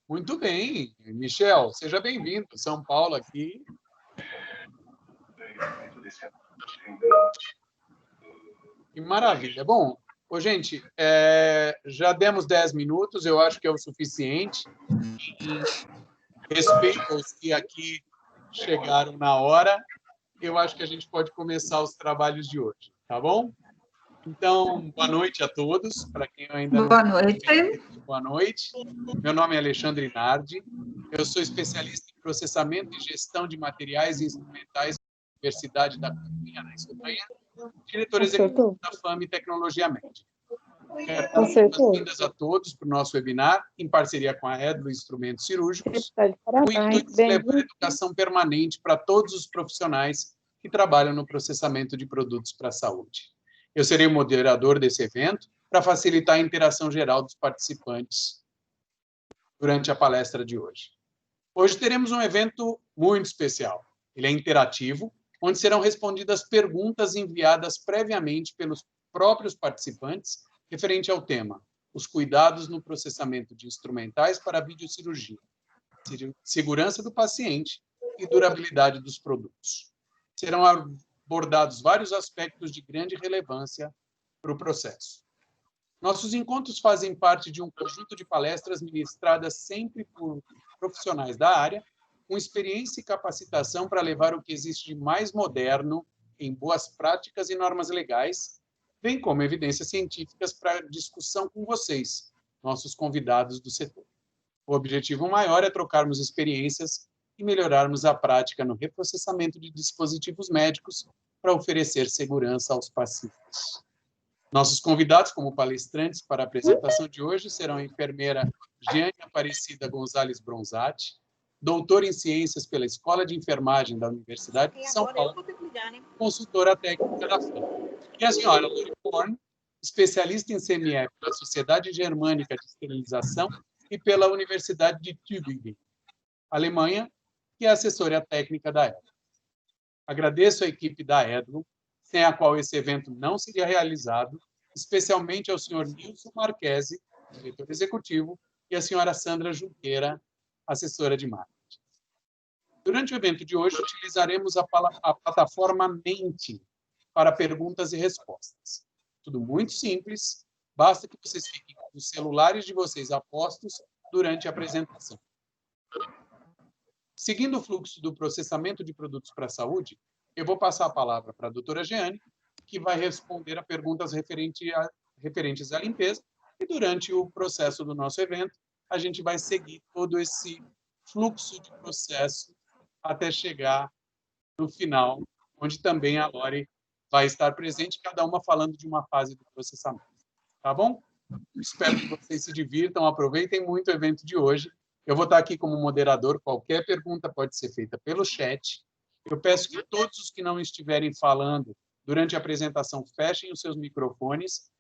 Muito bem. Michel, seja bem-vindo. São Paulo aqui. Que maravilha. Bom, gente, já demos 10 minutos, eu acho que é o suficiente. Em respeito aos que aqui chegaram na hora, eu acho que a gente pode começar os trabalhos de hoje, tá bom? Então, boa noite a todos. Para quem ainda não... Boa noite. Boa noite. Meu nome é Alexandre Nardi. Eu sou especialista em processamento e gestão de materiais e instrumentais da Universidade da Coruña, na Espanha, diretor executivo da FAME Tecnologia Médica. Quero dar boas-vindas a todos para o nosso webinar, em parceria com a Edlo Instrumentos Cirúrgicos, com o intuito de levar a educação permanente para todos os profissionais que trabalham no processamento de produtos para a saúde. Eu serei o moderador desse evento para facilitar a interação geral dos participantes durante a palestra de hoje. Hoje teremos um evento muito especial. Ele é interativo, onde serão respondidas perguntas enviadas previamente pelos próprios participantes referente ao tema: os cuidados no processamento de instrumentais para videocirurgia, segurança do paciente e durabilidade dos produtos. Serão abordados vários aspectos de grande relevância para o processo. Nossos encontros fazem parte de um conjunto de palestras ministradas sempre por profissionais da área, com experiência e capacitação para levar o que existe de mais moderno em boas práticas e normas legais, bem como evidências científicas para discussão com vocês, nossos convidados do setor. O objetivo maior é trocarmos experiências e melhorarmos a prática no reprocessamento de dispositivos médicos para oferecer segurança aos pacientes. Nossos convidados como palestrantes para a apresentação de hoje serão a enfermeira Jeane Aparecida Gonzalez Bronzatti, doutora em Ciências pela Escola de Enfermagem da Universidade de São Paulo, consultora técnica da FAME, e a senhora Lori Born, especialista em CME pela Sociedade Germânica de Esterilização e pela Universidade de Tübingen, Alemanha, que é assessora técnica da Edlo. Agradeço à equipe da Edlo, sem a qual esse evento não seria realizado, especialmente ao senhor Nilson Marchese, diretor executivo, e à senhora Sandra Junqueira, assessora de marketing. Durante o evento de hoje, utilizaremos a plataforma Menti para perguntas e respostas. Tudo muito simples, basta que vocês fiquem com os celulares de vocês a postos durante a apresentação. Seguindo o fluxo do processamento de produtos para a saúde, eu vou passar a palavra para a doutora Jeane, que vai responder a perguntas referentes à limpeza, e durante o processo do nosso evento, a gente vai seguir todo esse fluxo de processo até chegar no final, onde também a Lori vai estar presente, cada uma falando de uma fase do processamento. Tá bom? Espero que vocês se divirtam, aproveitem muito o evento de hoje. Eu vou estar aqui como moderador, qualquer pergunta pode ser feita pelo chat. Eu peço que todos os que não estiverem falando durante a apresentação fechem os seus microfones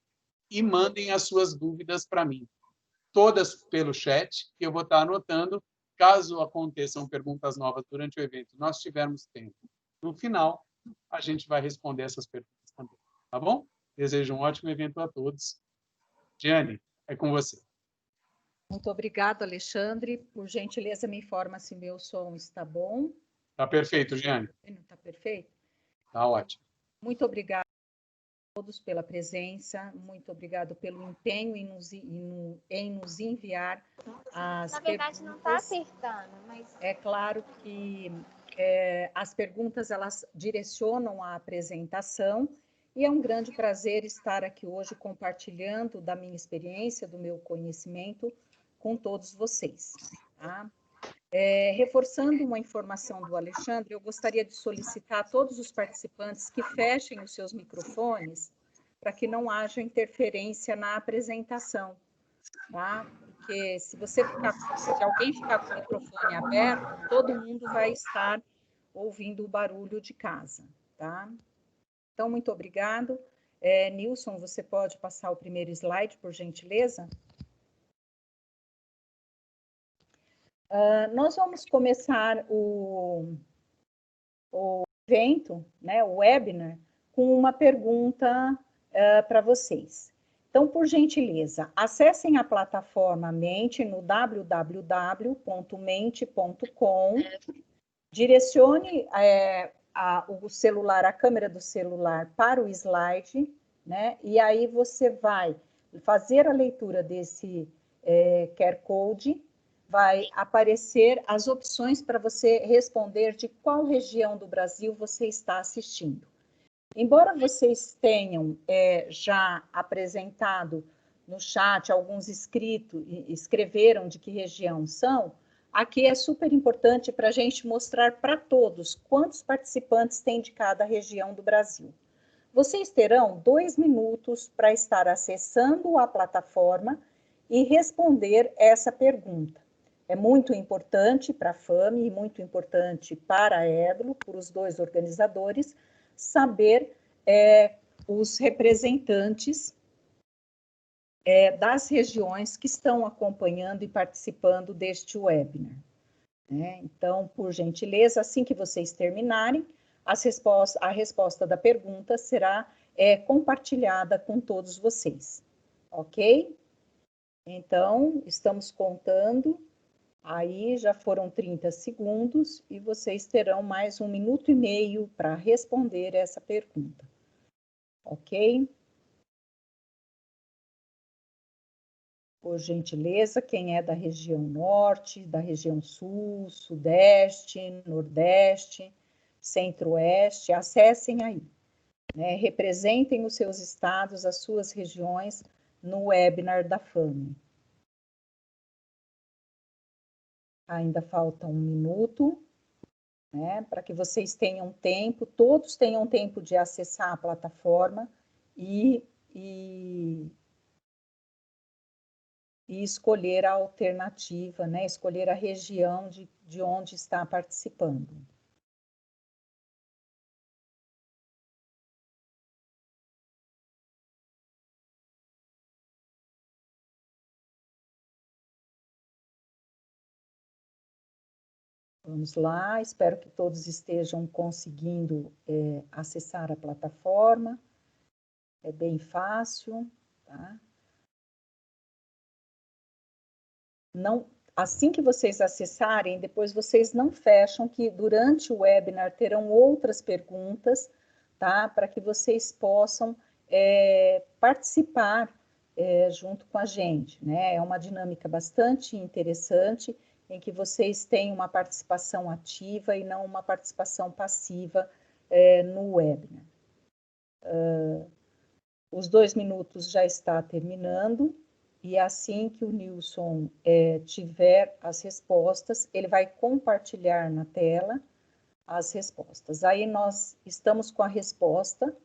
e mandem as suas dúvidas para mim. Todas pelo chat, que eu vou estar anotando. Caso aconteçam perguntas novas durante o evento, nós tivermos tempo. No final, a gente vai responder essas perguntas também. Tá bom? Desejo um ótimo evento a todos. Jeane, é com você. Muito obrigada, Alexandre. Por gentileza, me informa se meu som está bom. Está perfeito, Jeane. Está perfeito? Está ótimo. Muito obrigada a todos pela presença, muito obrigado pelo empenho em nos enviar as perguntas. Na verdade, não está acertando, mas... É claro que as perguntas, elas direcionam a apresentação, e é um grande prazer estar aqui hoje compartilhando da minha experiência, do meu conhecimento com todos vocês. Tá? Reforçando uma informação do Alexandre, eu gostaria de solicitar a todos os participantes que fechem os seus microfones para que não haja interferência na apresentação, tá? Porque se alguém ficar com o microfone aberto, todo mundo vai estar ouvindo o barulho de casa, tá? Então, muito obrigado. Nilson, você pode passar o primeiro slide, por gentileza? Nós vamos começar o evento, né, o webinar, com uma pergunta para vocês. Então, por gentileza, acessem a plataforma Mente no www.mente.com, direcione o celular, a câmera do celular para o slide, né? E aí você vai fazer a leitura desse QR Code, vai aparecer as opções para você responder de qual região do Brasil você está assistindo. Embora vocês tenham já apresentado no chat, alguns escreveram de que região são, aqui é super importante para a gente mostrar para todos quantos participantes tem de cada região do Brasil. Vocês terão 2 minutos para estar acessando a plataforma e responder essa pergunta. É muito importante para a FAME e muito importante para a Edlo, para os dois organizadores, saber os representantes das regiões que estão acompanhando e participando deste webinar. Né? Então, por gentileza, assim que vocês terminarem, a resposta da pergunta será compartilhada com todos vocês, ok? Então, estamos contando, aí já foram 30 segundos e vocês terão mais 1 minuto e meio para responder essa pergunta, ok? Por gentileza, quem é da região norte, da região sul, sudeste, nordeste, centro-oeste, acessem aí, né? Representem os seus estados, as suas regiões no webinar da FAME. Ainda falta 1 minuto, né? Para que vocês tenham tempo, todos tenham tempo de acessar a plataforma e escolher a alternativa, né? Escolher a região de onde está participando. Vamos lá, espero que todos estejam conseguindo acessar a plataforma. É bem fácil, tá? Não, assim que vocês acessarem, depois vocês não fecham, que durante o webinar terão outras perguntas, tá? Para que vocês possam participar junto com a gente, né? É uma dinâmica bastante interessante, em que vocês têm uma participação ativa e não uma participação passiva no webinar. Os 2 minutos já está terminando, e assim que o Nilson tiver as respostas, ele vai compartilhar na tela as respostas. Aí nós estamos com a resposta,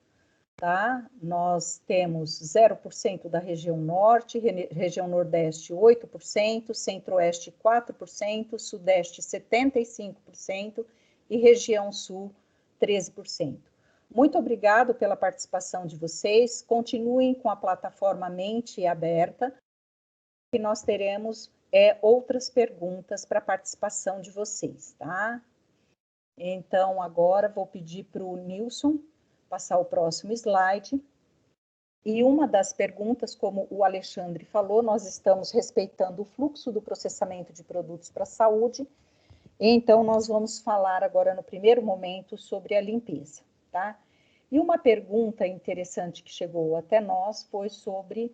tá? Nós temos 0% da região norte, região nordeste 8%, centro-oeste 4%, sudeste 75% e região sul 13%. Muito obrigado pela participação de vocês. Continuem com a plataforma Mente aberta, que nós teremos outras perguntas para a participação de vocês, tá? Então, agora vou pedir para o Nilson passar o próximo slide. E uma das perguntas, como o Alexandre falou, nós estamos respeitando o fluxo do processamento de produtos para a saúde, então nós vamos falar agora no primeiro momento sobre a limpeza, tá? E uma pergunta interessante que chegou até nós foi sobre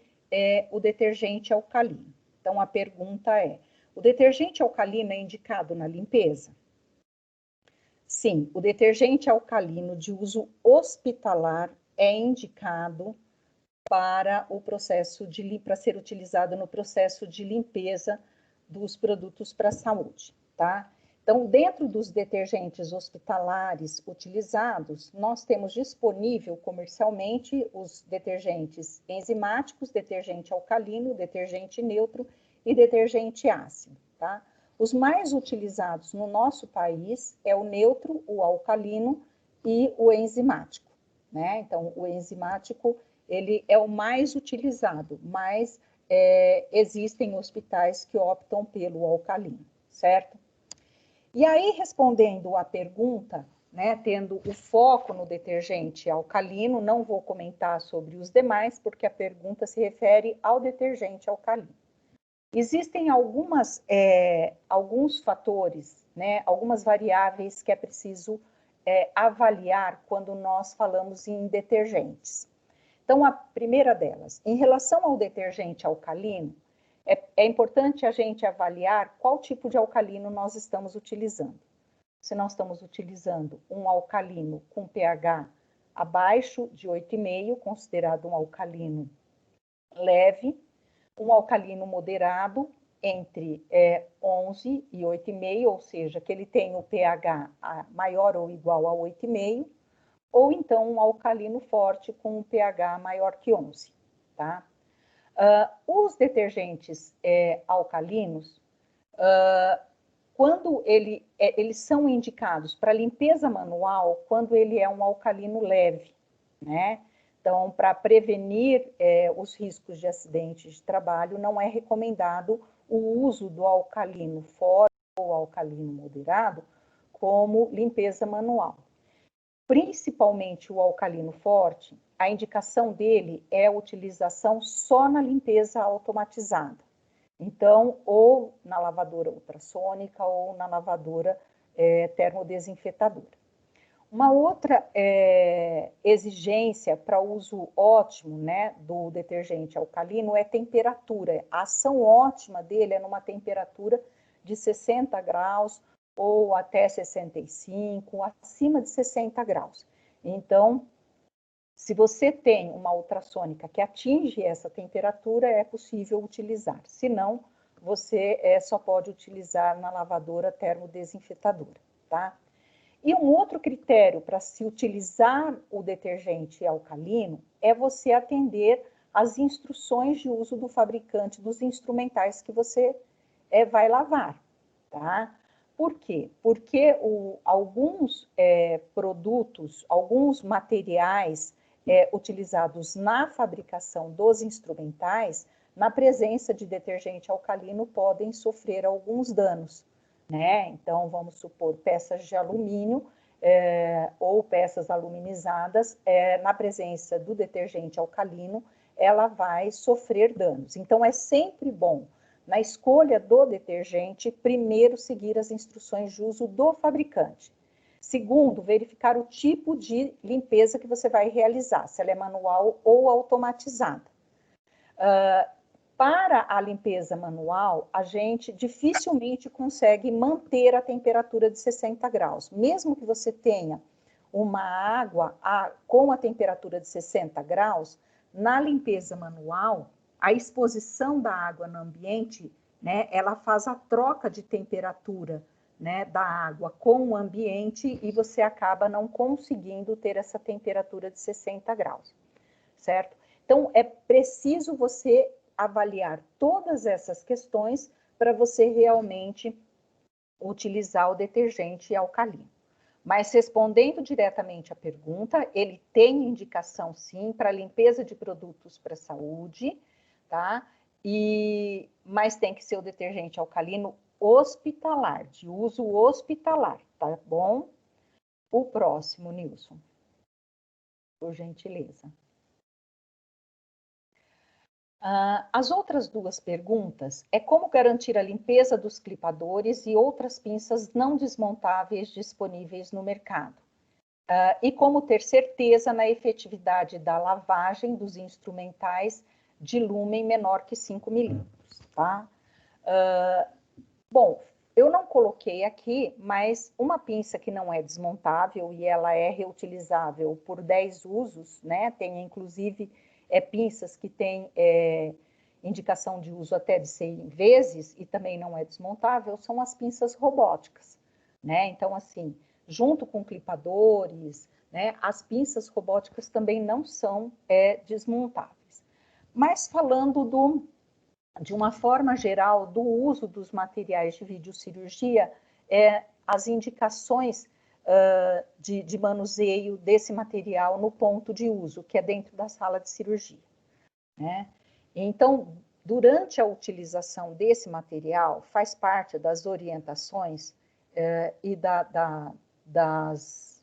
o detergente alcalino. Então a pergunta é: o detergente alcalino é indicado na limpeza? Sim, o detergente alcalino de uso hospitalar é indicado para ser utilizado no processo de limpeza dos produtos para a saúde, tá? Então, dentro dos detergentes hospitalares utilizados, nós temos disponível comercialmente os detergentes enzimáticos, detergente alcalino, detergente neutro e detergente ácido, tá? Os mais utilizados no nosso país é o neutro, o alcalino e o enzimático, né? Então, o enzimático, ele é o mais utilizado, mas existem hospitais que optam pelo alcalino, certo? E aí, respondendo à pergunta, né, tendo o foco no detergente alcalino, não vou comentar sobre os demais, porque a pergunta se refere ao detergente alcalino. Existem alguns fatores, né, algumas variáveis que é preciso avaliar quando nós falamos em detergentes. Então, a primeira delas, em relação ao detergente alcalino, é importante a gente avaliar qual tipo de alcalino nós estamos utilizando. Se nós estamos utilizando um alcalino com pH abaixo de 8,5, considerado um alcalino leve, um alcalino moderado entre 11 e 8,5, ou seja, que ele tem o pH maior ou igual a 8,5, ou então um alcalino forte com um pH maior que 11, tá? Os detergentes alcalinos, quando eles são indicados para limpeza manual, quando ele é um alcalino leve, né? Então, para prevenir os riscos de acidente de trabalho, não é recomendado o uso do alcalino forte ou alcalino moderado como limpeza manual. Principalmente o alcalino forte, a indicação dele é a utilização só na limpeza automatizada. Então, ou na lavadora ultrassônica ou na lavadora termodesinfetadora. Uma outra exigência para uso ótimo, né, do detergente alcalino é temperatura. A ação ótima dele é numa temperatura de 60 graus ou até 65, acima de 60 graus. Então, se você tem uma ultrassônica que atinge essa temperatura, é possível utilizar. Se não, você só pode utilizar na lavadora termodesinfetadora, tá? E um outro critério para se utilizar o detergente alcalino é você atender às instruções de uso do fabricante dos instrumentais que você vai lavar, tá? Por quê? Porque alguns produtos, alguns materiais utilizados na fabricação dos instrumentais, na presença de detergente alcalino, podem sofrer alguns danos, né? Então, vamos supor, peças de alumínio ou peças aluminizadas, na presença do detergente alcalino, ela vai sofrer danos. Então, é sempre bom, na escolha do detergente, primeiro seguir as instruções de uso do fabricante. Segundo, verificar o tipo de limpeza que você vai realizar, se ela é manual ou automatizada. Para a limpeza manual, a gente dificilmente consegue manter a temperatura de 60 graus. Mesmo que você tenha uma água com a temperatura de 60 graus, na limpeza manual, a exposição da água no ambiente, né, ela faz a troca de temperatura, né, da água com o ambiente e você acaba não conseguindo ter essa temperatura de 60 graus, certo? Então, é preciso você avaliar todas essas questões para você realmente utilizar o detergente alcalino. Mas respondendo diretamente à pergunta, ele tem indicação sim para limpeza de produtos para saúde, tá? Mas tem que ser o detergente alcalino hospitalar, de uso hospitalar, tá bom? O próximo, Nilson, por gentileza. As outras duas perguntas é como garantir a limpeza dos clipadores e outras pinças não desmontáveis disponíveis no mercado. E como ter certeza na efetividade da lavagem dos instrumentais de lúmen menor que 5 milímetros, tá? Bom, eu não coloquei aqui, mas uma pinça que não é desmontável e ela é reutilizável por 10 usos, né? Tem inclusive pinças que têm indicação de uso até de 100 vezes e também não é desmontável, são as pinças robóticas, né? Então, assim, junto com clipadores, né, as pinças robóticas também não são desmontáveis. Mas falando de uma forma geral, do uso dos materiais de videocirurgia, as indicações de manuseio desse material no ponto de uso, que é dentro da sala de cirurgia, né? Então, durante a utilização desse material, faz parte das orientações e das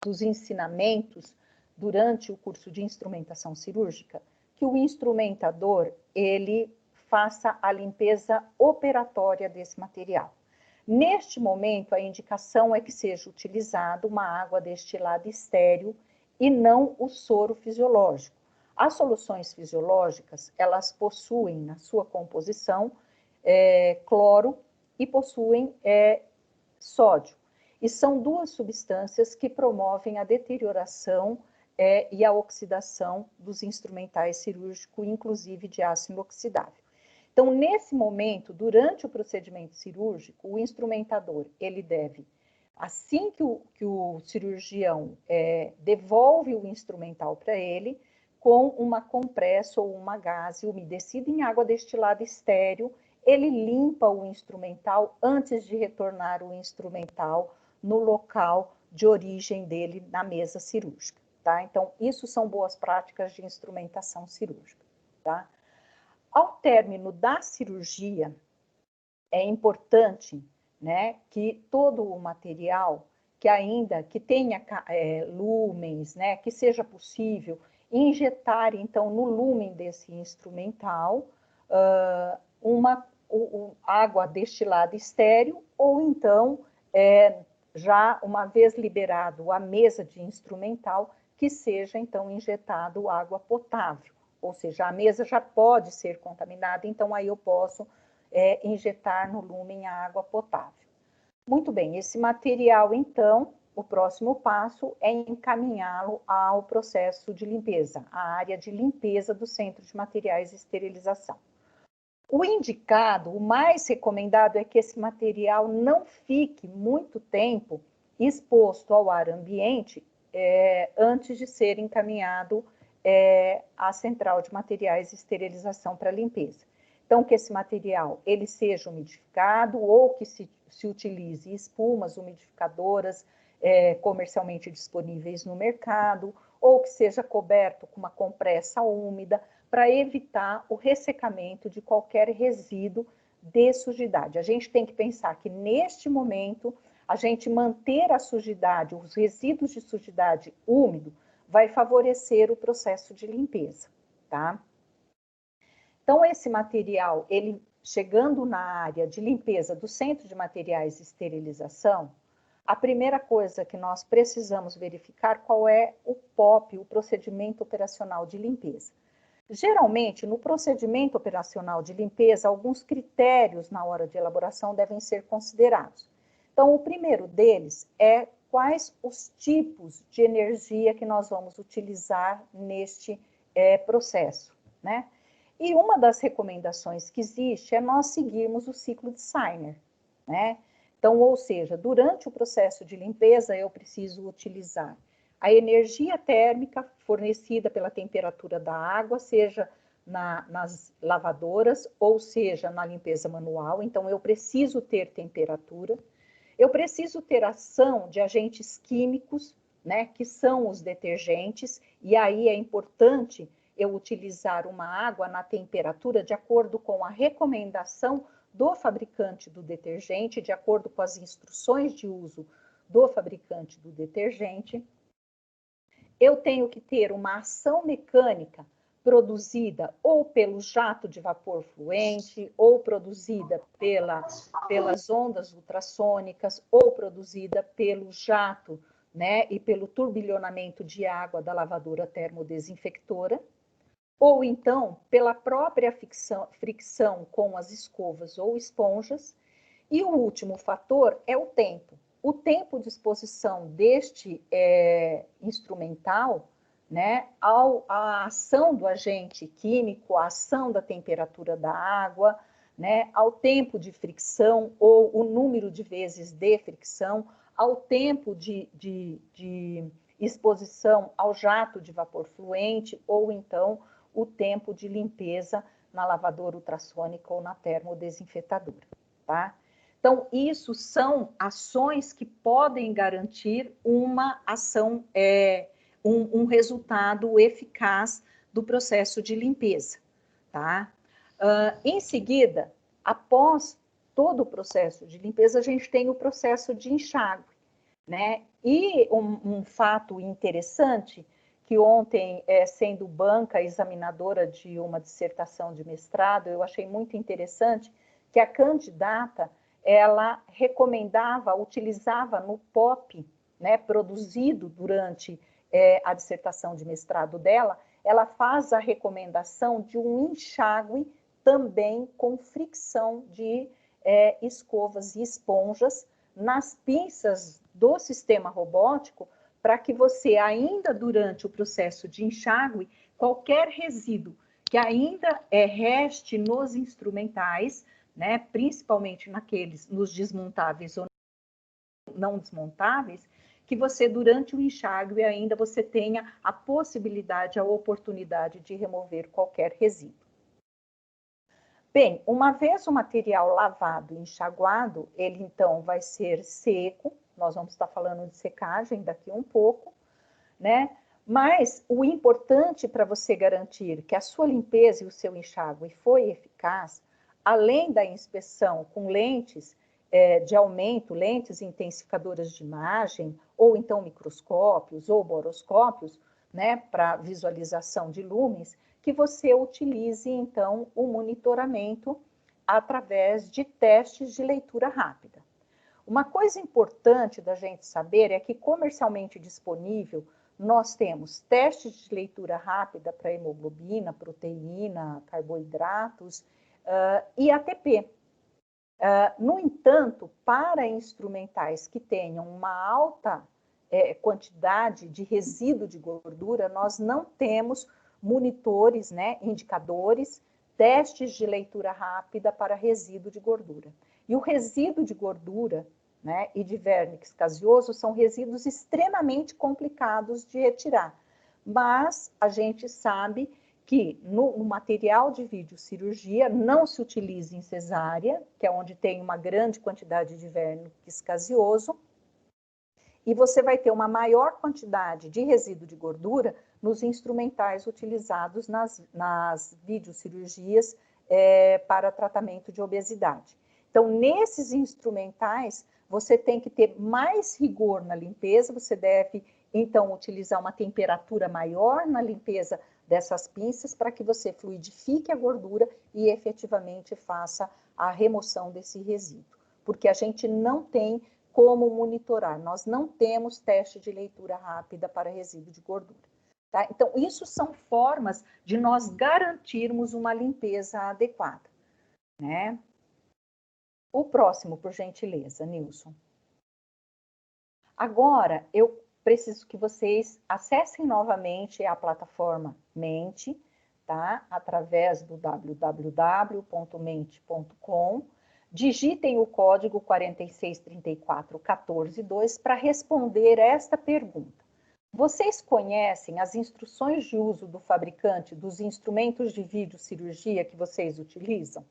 dos ensinamentos durante o curso de instrumentação cirúrgica, que o instrumentador, ele faça a limpeza operatória desse material. Neste momento, a indicação é que seja utilizada uma água destilada estéril e não o soro fisiológico. As soluções fisiológicas, elas possuem na sua composição cloro e possuem sódio. E são duas substâncias que promovem a deterioração e a oxidação dos instrumentais cirúrgicos, inclusive de aço inoxidável. Então, nesse momento, durante o procedimento cirúrgico, o instrumentador, ele deve, assim que o cirurgião devolve o instrumental para ele, com uma compressa ou uma gaze umedecida em água destilada estéril, ele limpa o instrumental antes de retornar o instrumental no local de origem dele na mesa cirúrgica, tá? Então, isso são boas práticas de instrumentação cirúrgica, tá? Ao término da cirurgia, é importante, né, que todo o material que tenha lúmens, né, que seja possível injetar, então, no lúmen desse instrumental, água destilada estéril, ou então, já uma vez liberado a mesa de instrumental, que seja, então, injetado água potável. Ou seja, a mesa já pode ser contaminada, então aí eu posso injetar no lúmen a água potável. Muito bem, esse material, então, o próximo passo é encaminhá-lo ao processo de limpeza, à área de limpeza do Centro de Materiais e Esterilização. O indicado, o mais recomendado é que esse material não fique muito tempo exposto ao ar ambiente antes de ser encaminhado à Central de Materiais e Esterilização para limpeza. Então, que esse material ele seja umidificado ou que se utilize espumas umidificadoras comercialmente disponíveis no mercado, ou que seja coberto com uma compressa úmida, para evitar o ressecamento de qualquer resíduo de sujidade. A gente tem que pensar que, neste momento, a gente manter a sujidade, os resíduos de sujidade úmido, vai favorecer o processo de limpeza, tá? Então, esse material, ele chegando na área de limpeza do Centro de Materiais e Esterilização, a primeira coisa que nós precisamos verificar qual é o POP, o procedimento operacional de limpeza. Geralmente, no procedimento operacional de limpeza, alguns critérios na hora de elaboração devem ser considerados. Então, o primeiro deles é quais os tipos de energia que nós vamos utilizar neste processo, né? E uma das recomendações que existe é nós seguirmos o ciclo de Steiner, né? Então, ou seja, durante o processo de limpeza, eu preciso utilizar a energia térmica fornecida pela temperatura da água, seja nas lavadoras, ou seja, na limpeza manual. Então, eu preciso ter temperatura. Eu preciso ter ação de agentes químicos, né, que são os detergentes, e aí é importante eu utilizar uma água na temperatura de acordo com a recomendação do fabricante do detergente, de acordo com as instruções de uso do fabricante do detergente. Eu tenho que ter uma ação mecânica produzida ou pelo jato de vapor fluente, ou produzida pelas ondas ultrassônicas, ou produzida pelo jato, né, e pelo turbilhonamento de água da lavadora termodesinfectora, ou então pela própria fricção com as escovas ou esponjas. E o último fator é o tempo. O tempo de exposição deste instrumental, né, à ação do agente químico, à ação da temperatura da água, né, ao tempo de fricção ou o número de vezes de fricção, ao tempo de exposição ao jato de vapor fluente ou então o tempo de limpeza na lavadora ultrassônica ou na termodesinfetadora, tá? Então, isso são ações que podem garantir uma ação, um resultado eficaz do processo de limpeza, tá? Em seguida, após todo o processo de limpeza, a gente tem o processo de enxágue. né? E um fato interessante, que ontem, sendo banca examinadora de uma dissertação de mestrado, eu achei muito interessante que a candidata, ela recomendava, utilizava no POP, né, produzido durante a dissertação de mestrado dela, ela faz a recomendação de um enxágue também com fricção de escovas e esponjas nas pinças do sistema robótico, para que você, ainda durante o processo de enxágue, qualquer resíduo que ainda reste nos instrumentais, né, principalmente nos desmontáveis ou não desmontáveis, que você, durante o enxágue, ainda você tenha a possibilidade, a oportunidade de remover qualquer resíduo. Bem, uma vez o material lavado e enxaguado, ele então vai ser seco, nós vamos estar falando de secagem daqui um pouco, né? Mas o importante para você garantir que a sua limpeza e o seu enxágue foi eficaz, além da inspeção com lentes de aumento, lentes intensificadoras de imagem, ou então microscópios ou boroscópios, né, para visualização de lumes, que você utilize, então, o monitoramento através de testes de leitura rápida. Uma coisa importante da gente saber é que, comercialmente disponível, nós temos testes de leitura rápida para hemoglobina, proteína, carboidratos e ATP. No entanto, para instrumentais que tenham uma alta quantidade de resíduo de gordura, nós não temos monitores, né, indicadores, testes de leitura rápida para resíduo de gordura. E o resíduo de gordura, né, e de vernix caseoso são resíduos extremamente complicados de retirar. Mas a gente sabe que no material de videocirurgia não se utiliza em cesárea, que é onde tem uma grande quantidade de vernix caseoso, e você vai ter uma maior quantidade de resíduo de gordura nos instrumentais utilizados nas videocirurgias para tratamento de obesidade. Então, nesses instrumentais, você tem que ter mais rigor na limpeza, você deve, então, utilizar uma temperatura maior na limpeza dessas pinças para que você fluidifique a gordura e efetivamente faça a remoção desse resíduo. Porque a gente não tem como monitorar. Nós não temos teste de leitura rápida para resíduo de gordura. Tá? Então, isso são formas de nós garantirmos uma limpeza adequada. Né? O próximo, por gentileza, Nilson. Agora, eu preciso que vocês acessem novamente a plataforma Mente, tá? Através do www.mente.com. Digitem o código 4634142 para responder esta pergunta. Vocês conhecem as instruções de uso do fabricante dos instrumentos de videocirurgia que vocês utilizam?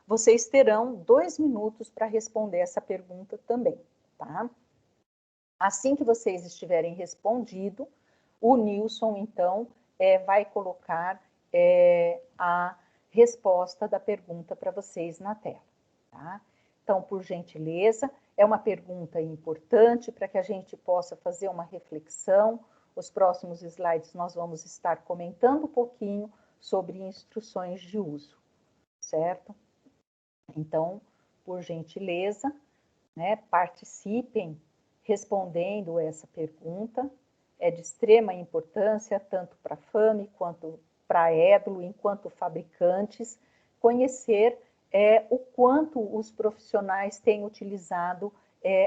Vocês terão 2 minutos para responder essa pergunta também, tá? Assim que vocês estiverem respondido, o Nilson, então, vai colocar a resposta da pergunta para vocês na tela. Tá? Então, por gentileza, é uma pergunta importante para que a gente possa fazer uma reflexão. Os próximos slides nós vamos estar comentando um pouquinho sobre instruções de uso, certo? Então, por gentileza, né, participem respondendo essa pergunta. É de extrema importância, tanto para a FAME quanto para a Edlo, enquanto fabricantes, conhecer o quanto os profissionais têm utilizado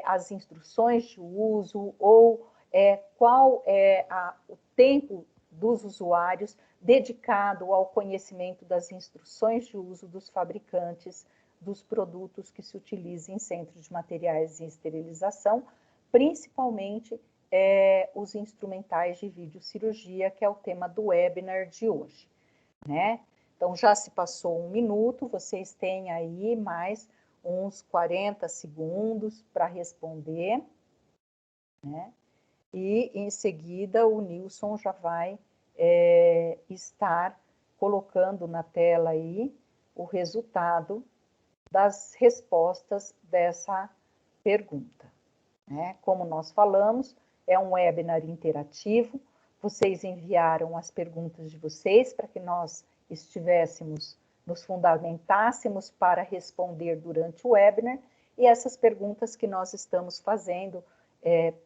as instruções de uso ou qual é o tempo dos usuários dedicado ao conhecimento das instruções de uso dos fabricantes dos produtos que se utilizam em centros de materiais e esterilização, principalmente os instrumentais de videocirurgia, que é o tema do webinar de hoje, né? Então, já se passou 1 minuto, vocês têm aí mais uns 40 segundos para responder, né? E, em seguida, o Nilson já vai estar colocando na tela aí o resultado das respostas dessa pergunta, né? Como nós falamos, é um webinar interativo, vocês enviaram as perguntas de vocês para que nós nos fundamentássemos para responder durante o webinar, e essas perguntas que nós estamos fazendo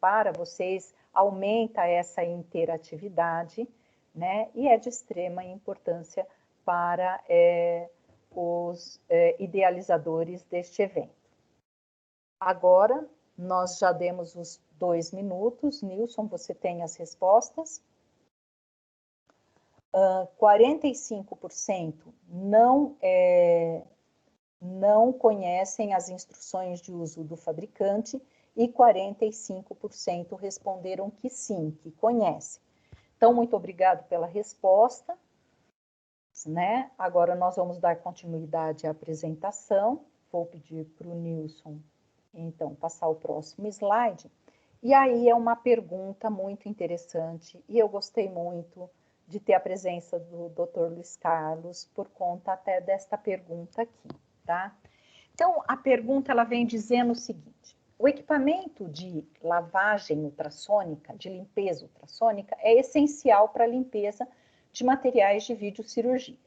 para vocês aumenta essa interatividade, né? E é de extrema importância para os idealizadores deste evento. Agora, nós já demos os 2 minutos. Nilson, você tem as respostas? 45% não conhecem as instruções de uso do fabricante e 45% responderam que sim, que conhecem. Então, muito obrigado pela resposta, né? Agora nós vamos dar continuidade à apresentação. Vou pedir para o Nilson, então, passar o próximo slide. E aí é uma pergunta muito interessante, e eu gostei muito de ter a presença do Dr. Luiz Carlos, por conta até desta pergunta aqui, tá? Então, a pergunta, ela vem dizendo o seguinte: o equipamento de lavagem ultrassônica, de limpeza ultrassônica, é essencial para a limpeza de materiais de videocirurgia.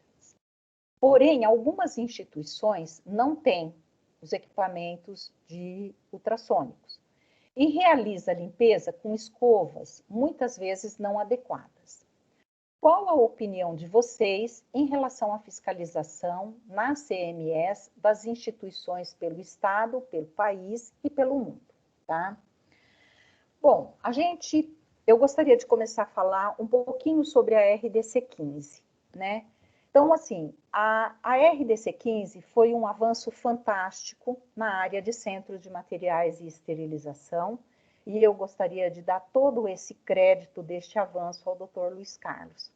Porém, algumas instituições não têm os equipamentos de ultrassônicos e realiza a limpeza com escovas, muitas vezes não adequadas. Qual a opinião de vocês em relação à fiscalização na CMS das instituições pelo Estado, pelo país e pelo mundo, tá? Bom, eu gostaria de começar a falar um pouquinho sobre a RDC 15, né? Então, assim, a RDC 15 foi um avanço fantástico na área de centros de materiais e esterilização, e eu gostaria de dar todo esse crédito deste avanço ao Dr. Luiz Carlos,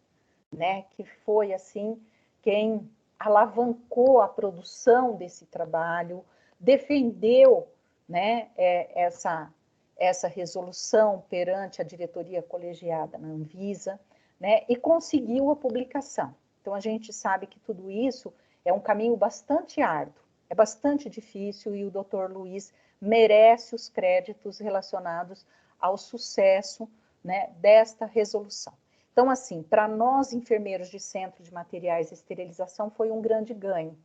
né, que foi, assim, quem alavancou a produção desse trabalho, defendeu, né, essa resolução perante a diretoria colegiada na Anvisa, né, e conseguiu a publicação. Então, a gente sabe que tudo isso é um caminho bastante árduo, é bastante difícil, e o Dr. Luiz merece os créditos relacionados ao sucesso, né, desta resolução. Então, assim, para nós, enfermeiros de centro de materiais e esterilização, foi um grande ganho.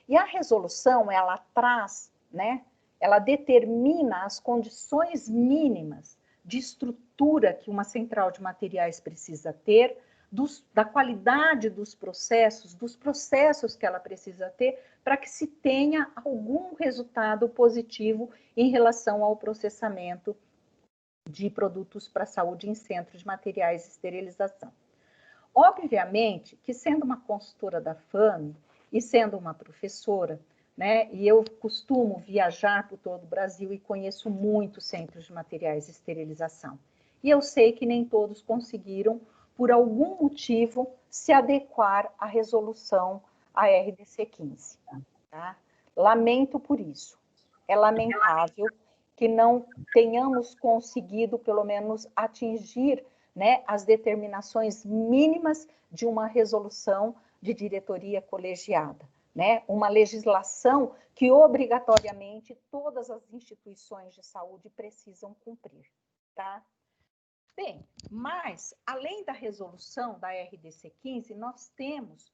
E a resolução, ela traz, né, ela determina as condições mínimas de estrutura que uma central de materiais precisa ter, da qualidade dos processos que ela precisa ter, para que se tenha algum resultado positivo em relação ao processamento de produtos para a saúde em centros de materiais e esterilização. Obviamente que, sendo uma consultora da FAME e sendo uma professora, né, e eu costumo viajar por todo o Brasil e conheço muitos centros de materiais e esterilização. E eu sei que nem todos conseguiram, por algum motivo, se adequar à resolução ARDC 15. Tá? Lamento por isso. É lamentável que não tenhamos conseguido, pelo menos, atingir, né, as determinações mínimas de uma resolução de diretoria colegiada, né? Uma legislação que, obrigatoriamente, todas as instituições de saúde precisam cumprir, tá? Bem, mas, além da resolução da RDC 15, nós temos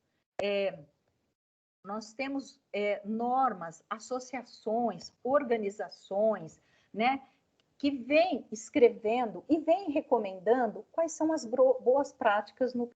normas, associações, organizações, né, que vêm escrevendo e vêm recomendando quais são as boas práticas no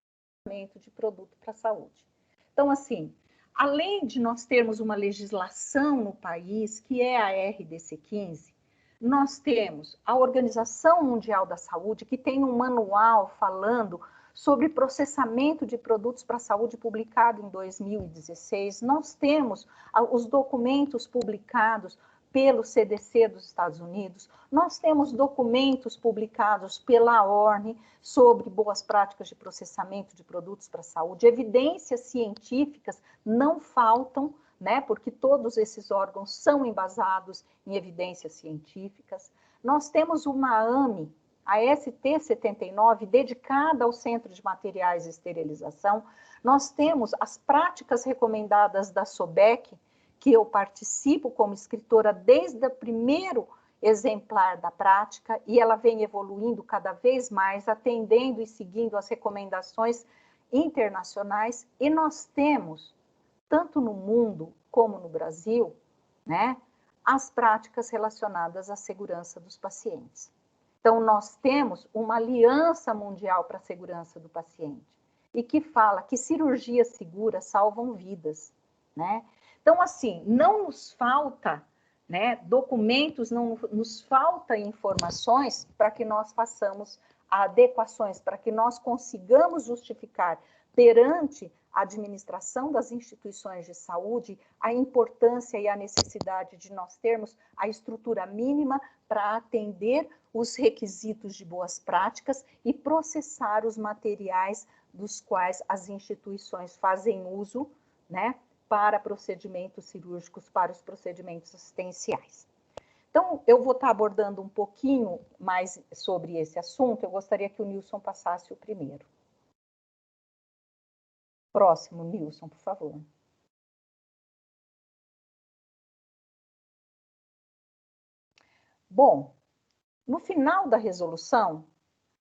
tratamento de produto para a saúde. Então, assim, além de nós termos uma legislação no país, que é a RDC 15, nós temos a Organização Mundial da Saúde, que tem um manual falando sobre processamento de produtos para a saúde, publicado em 2016. Nós temos os documentos publicados pelo CDC dos Estados Unidos, nós temos documentos publicados pela ORNE sobre boas práticas de processamento de produtos para a saúde, evidências científicas não faltam, né, porque todos esses órgãos são embasados em evidências científicas. Nós temos uma AME, a ST79, dedicada ao Centro de Materiais e Esterilização. Nós temos as práticas recomendadas da SOBEC, que eu participo como escritora desde o primeiro exemplar da prática e ela vem evoluindo cada vez mais, atendendo e seguindo as recomendações internacionais, e nós temos, tanto no mundo como no Brasil, né, as práticas relacionadas à segurança dos pacientes. Então, nós temos uma aliança mundial para a segurança do paciente, e que fala que cirurgias seguras salvam vidas, né? Então, assim, não nos falta, né, documentos, não nos falta informações para que nós façamos adequações, para que nós consigamos justificar perante a administração das instituições de saúde a importância e a necessidade de nós termos a estrutura mínima para atender os requisitos de boas práticas e processar os materiais dos quais as instituições fazem uso, né, para procedimentos cirúrgicos, para os procedimentos assistenciais. Então, eu vou estar abordando um pouquinho mais sobre esse assunto. Eu gostaria que o Nilson passasse o primeiro. Próximo, Nilson, por favor. Bom, no final da resolução,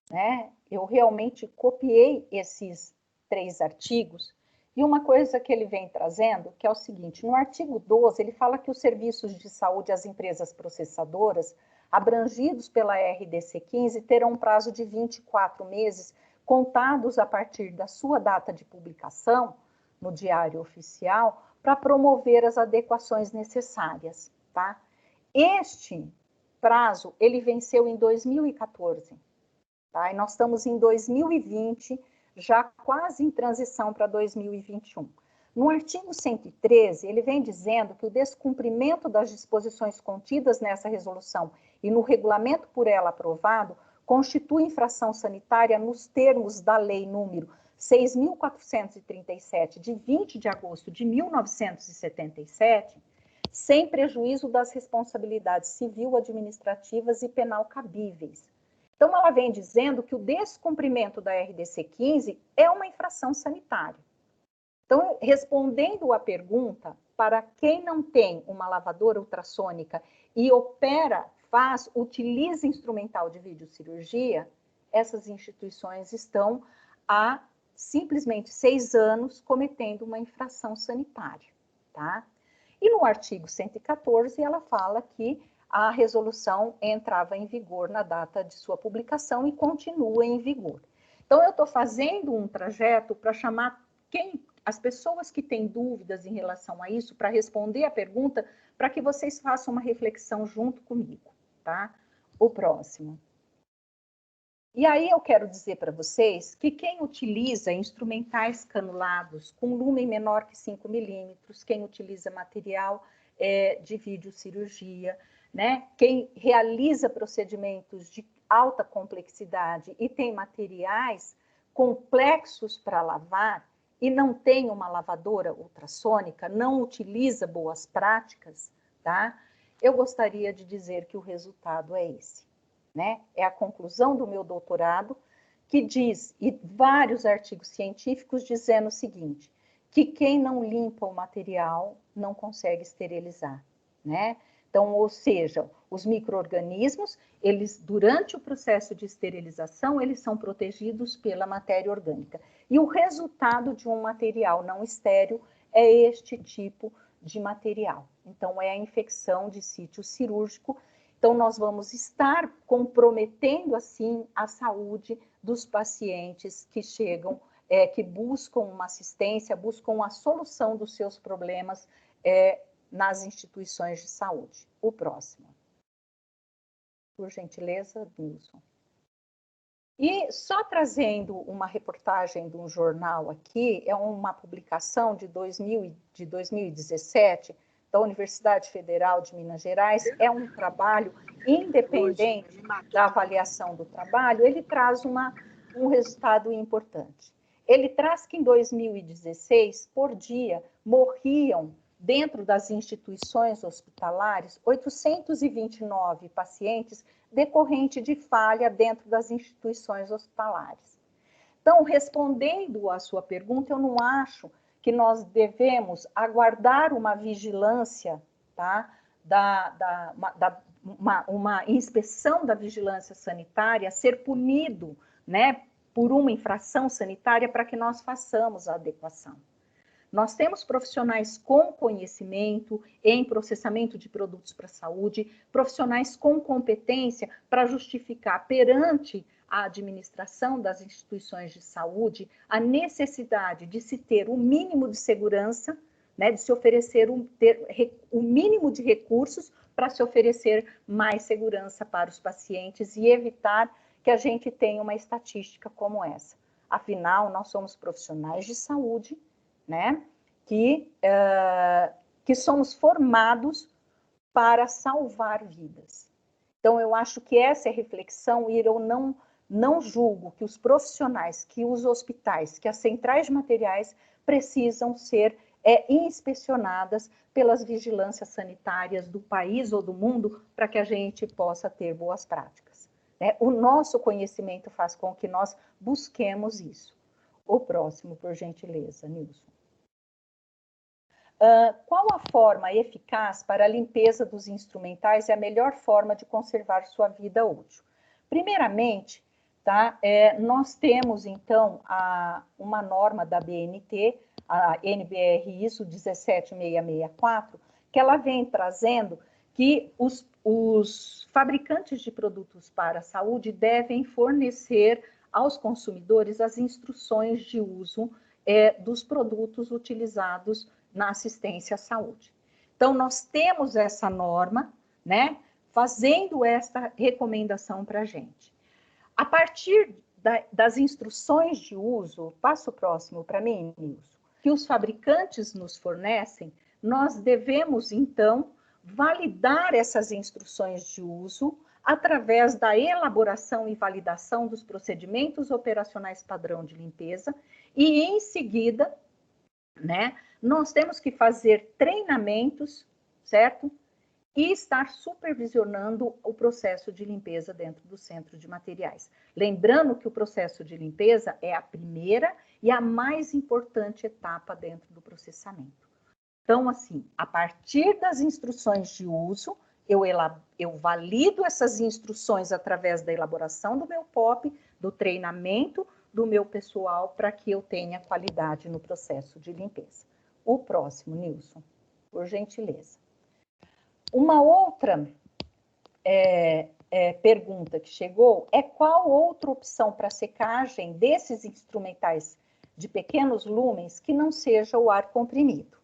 né, eu realmente copiei esses 3 artigos, e uma coisa que ele vem trazendo, que é o seguinte: no artigo 12, ele fala que os serviços de saúde às empresas processadoras, abrangidos pela RDC 15, terão um prazo de 24 meses, contados a partir da sua data de publicação, no Diário Oficial, para promover as adequações necessárias, tá? Este prazo, ele venceu em 2014, tá? E nós estamos em 2020, já quase em transição para 2021. No artigo 113, ele vem dizendo que o descumprimento das disposições contidas nessa resolução e no regulamento por ela aprovado constitui infração sanitária nos termos da lei número 6.437, de 20 de agosto de 1977, sem prejuízo das responsabilidades civil, administrativas e penal cabíveis. Então, ela vem dizendo que o descumprimento da RDC 15 é uma infração sanitária. Então, respondendo à pergunta, para quem não tem uma lavadora ultrassônica e opera, utiliza instrumental de videocirurgia, essas instituições estão há simplesmente 6 anos cometendo uma infração sanitária, tá? E no artigo 114, ela fala que a resolução entrava em vigor na data de sua publicação e continua em vigor. Então, eu estou fazendo um trajeto para chamar as pessoas que têm dúvidas em relação a isso, para responder a pergunta, para que vocês façam uma reflexão junto comigo, tá? O próximo. E aí eu quero dizer para vocês que quem utiliza instrumentais canulados com lumen menor que 5 milímetros, quem utiliza material de videocirurgia, né? Quem realiza procedimentos de alta complexidade e tem materiais complexos para lavar e não tem uma lavadora ultrassônica, não utiliza boas práticas, tá? Eu gostaria de dizer que o resultado é esse, né? É a conclusão do meu doutorado, que diz, e vários artigos científicos dizendo o seguinte, que quem não limpa o material não consegue esterilizar, né? Então, ou seja, os micro-organismos, eles, durante o processo de esterilização, eles são protegidos pela matéria orgânica. E o resultado de um material não estéril é este tipo de material. Então, é a infecção de sítio cirúrgico. Então, nós vamos estar comprometendo, assim, a saúde dos pacientes que chegam, que buscam uma assistência, buscam a solução dos seus problemas nas instituições de saúde. O próximo. Por gentileza, Nilson. E só trazendo uma reportagem de um jornal aqui, é uma publicação de 2017, da Universidade Federal de Minas Gerais, é um trabalho independente da avaliação do trabalho, ele traz um resultado importante. Ele traz que em 2016, por dia, morriam dentro das instituições hospitalares 829 pacientes decorrente de falha dentro das instituições hospitalares. Então, respondendo à sua pergunta, eu não acho que nós devemos aguardar uma vigilância, tá, uma inspeção da vigilância sanitária, ser punido, né, por uma infração sanitária para que nós façamos a adequação. Nós temos profissionais com conhecimento em processamento de produtos para a saúde, profissionais com competência para justificar perante a administração das instituições de saúde a necessidade de se ter o mínimo de segurança, né, de se oferecer o mínimo de recursos para se oferecer mais segurança para os pacientes e evitar que a gente tenha uma estatística como essa. Afinal, nós somos profissionais de saúde, né, que somos formados para salvar vidas. Então, eu acho que essa é a reflexão, e eu não julgo que os profissionais, que os hospitais, que as centrais de materiais precisam ser inspecionadas pelas vigilâncias sanitárias do país ou do mundo para que a gente possa ter boas práticas. Né? O nosso conhecimento faz com que nós busquemos isso. O próximo, por gentileza, Nilson. Qual a forma eficaz para a limpeza dos instrumentais e a melhor forma de conservar sua vida útil? Primeiramente, tá, nós temos, então, uma norma da BNT, a NBR ISO 17664, que ela vem trazendo que os fabricantes de produtos para a saúde devem fornecer aos consumidores as instruções de uso dos produtos utilizados na assistência à saúde. Então, nós temos essa norma, né, fazendo esta recomendação para a gente. A partir das instruções de uso, passo próximo para mim, Nilson, que os fabricantes nos fornecem, nós devemos, então, validar essas instruções de uso através da elaboração e validação dos procedimentos operacionais padrão de limpeza e, em seguida, né, nós temos que fazer treinamentos, certo? E estar supervisionando o processo de limpeza dentro do centro de materiais. Lembrando que o processo de limpeza é a primeira e a mais importante etapa dentro do processamento. Então, assim, a partir das instruções de uso, eu valido essas instruções através da elaboração do meu POP, do treinamento do meu pessoal, para que eu tenha qualidade no processo de limpeza. O próximo, Nilson, por gentileza. Uma outra pergunta que chegou é qual outra opção para secagem desses instrumentais de pequenos lumens que não seja o ar comprimido.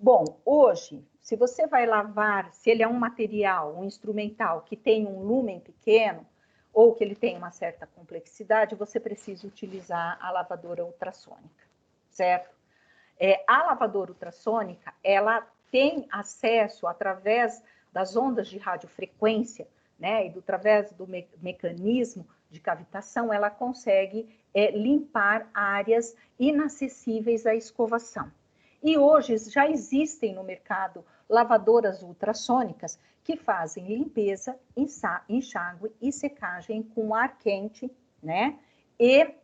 Bom, hoje, se você vai lavar, se ele é um material, um instrumental que tem um lumen pequeno, ou que ele tem uma certa complexidade, você precisa utilizar a lavadora ultrassônica, certo? A lavadora ultrassônica, ela tem acesso através das ondas de radiofrequência, né, e através do mecanismo de cavitação, ela consegue limpar áreas inacessíveis à escovação. E hoje já existem no mercado lavadoras ultrassônicas que fazem limpeza, enxágue e secagem com ar quente, né, e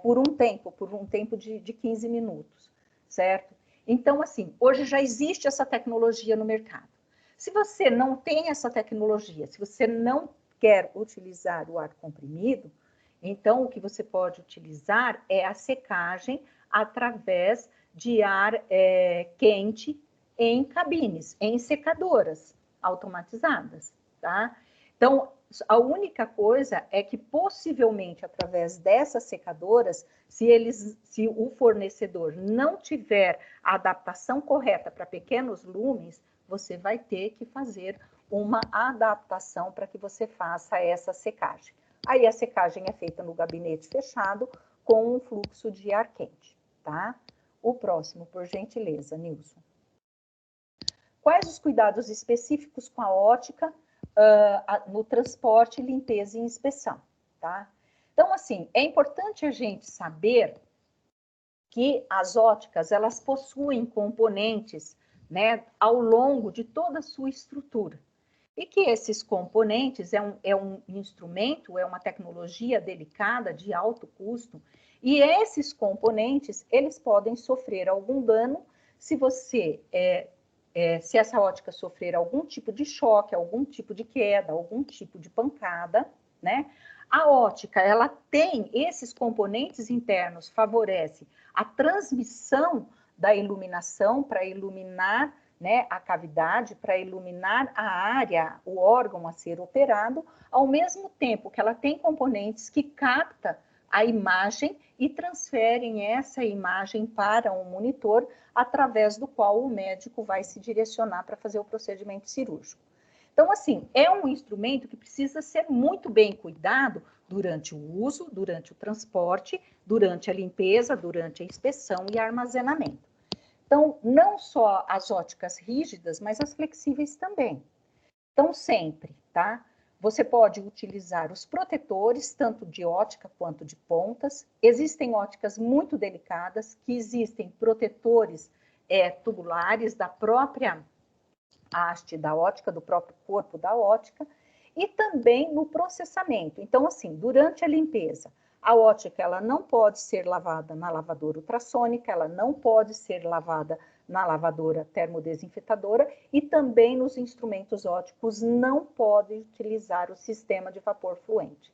por um tempo de 15 minutos, certo? Então, assim, hoje já existe essa tecnologia no mercado. Se você não tem essa tecnologia, se você não quer utilizar o ar comprimido, então o que você pode utilizar é a secagem através de ar quente em cabines, em secadoras automatizadas, tá? Então, a única coisa é que possivelmente através dessas secadoras, se o fornecedor não tiver a adaptação correta para pequenos lumens, você vai ter que fazer uma adaptação para que você faça essa secagem. Aí a secagem é feita no gabinete fechado com um fluxo de ar quente, tá? O próximo, por gentileza, Nilson. Quais os cuidados específicos com a ótica no transporte, limpeza e inspeção, tá? Então, assim, é importante a gente saber que as óticas, elas possuem componentes, né, ao longo de toda a sua estrutura. E que esses componentes é um instrumento, é uma tecnologia delicada, de alto custo, e esses componentes, eles podem sofrer algum dano se você se essa ótica sofrer algum tipo de choque, algum tipo de queda, algum tipo de pancada, né? A ótica, ela tem esses componentes internos, favorece a transmissão da iluminação para iluminar, né, a cavidade, para iluminar a área, o órgão a ser operado, ao mesmo tempo que ela tem componentes que captam a imagem e transferem essa imagem para um monitor, através do qual o médico vai se direcionar para fazer o procedimento cirúrgico. Então, assim, é um instrumento que precisa ser muito bem cuidado durante o uso, durante o transporte, durante a limpeza, durante a inspeção e armazenamento. Então, não só as óticas rígidas, mas as flexíveis também. Então, sempre, tá? Você pode utilizar os protetores, tanto de ótica quanto de pontas. Existem óticas muito delicadas, que existem protetores tubulares da própria haste da ótica, do próprio corpo da ótica, e também no processamento. Então, assim, durante a limpeza, a ótica ela não pode ser lavada na lavadora ultrassônica, ela não pode ser lavada na lavadora termodesinfetadora e também nos instrumentos ópticos não pode utilizar o sistema de vapor fluente.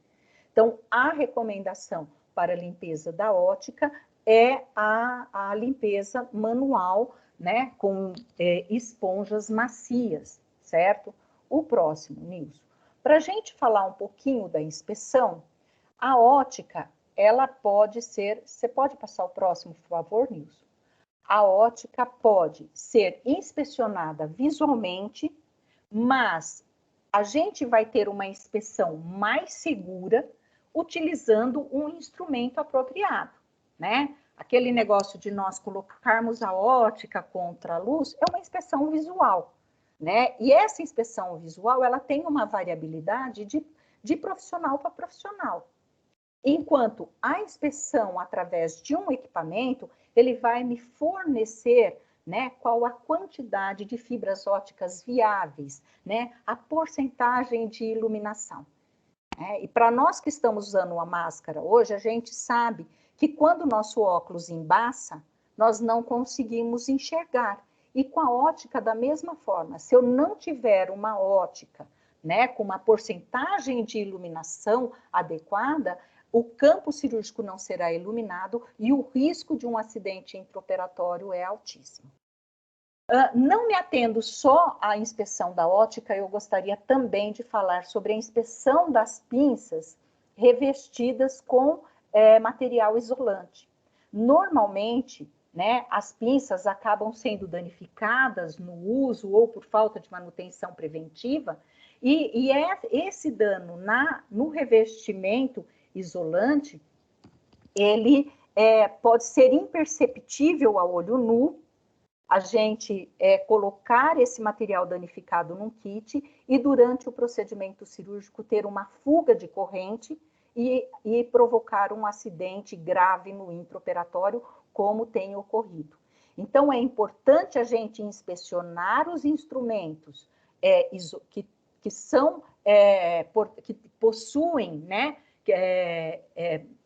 Então, a recomendação para a limpeza da ótica é a limpeza manual, né, com esponjas macias, certo? O próximo, Nilson. Para a gente falar um pouquinho da inspeção, a ótica, ela pode ser... Você pode passar o próximo, por favor, Nilson? A ótica pode ser inspecionada visualmente, mas a gente vai ter uma inspeção mais segura utilizando um instrumento apropriado, né? Aquele negócio de nós colocarmos a ótica contra a luz é uma inspeção visual, né? E essa inspeção visual, ela tem uma variabilidade de profissional para profissional. Enquanto a inspeção através de um equipamento, ele vai me fornecer, né, qual a quantidade de fibras ópticas viáveis, né, a porcentagem de iluminação. E para nós que estamos usando uma máscara hoje, a gente sabe que quando o nosso óculos embaça, nós não conseguimos enxergar. E com a ótica, da mesma forma, se eu não tiver uma ótica, né, com uma porcentagem de iluminação adequada, o campo cirúrgico não será iluminado e o risco de um acidente intraoperatório é altíssimo. Não me atendo só à inspeção da ótica, eu gostaria também de falar sobre a inspeção das pinças revestidas com material isolante. Normalmente, né, as pinças acabam sendo danificadas no uso ou por falta de manutenção preventiva, e esse dano no revestimento isolante, ele pode ser imperceptível ao olho nu, a gente colocar esse material danificado num kit e durante o procedimento cirúrgico ter uma fuga de corrente e provocar um acidente grave no intraoperatório, como tem ocorrido. Então, é importante a gente inspecionar os instrumentos que possuem, né,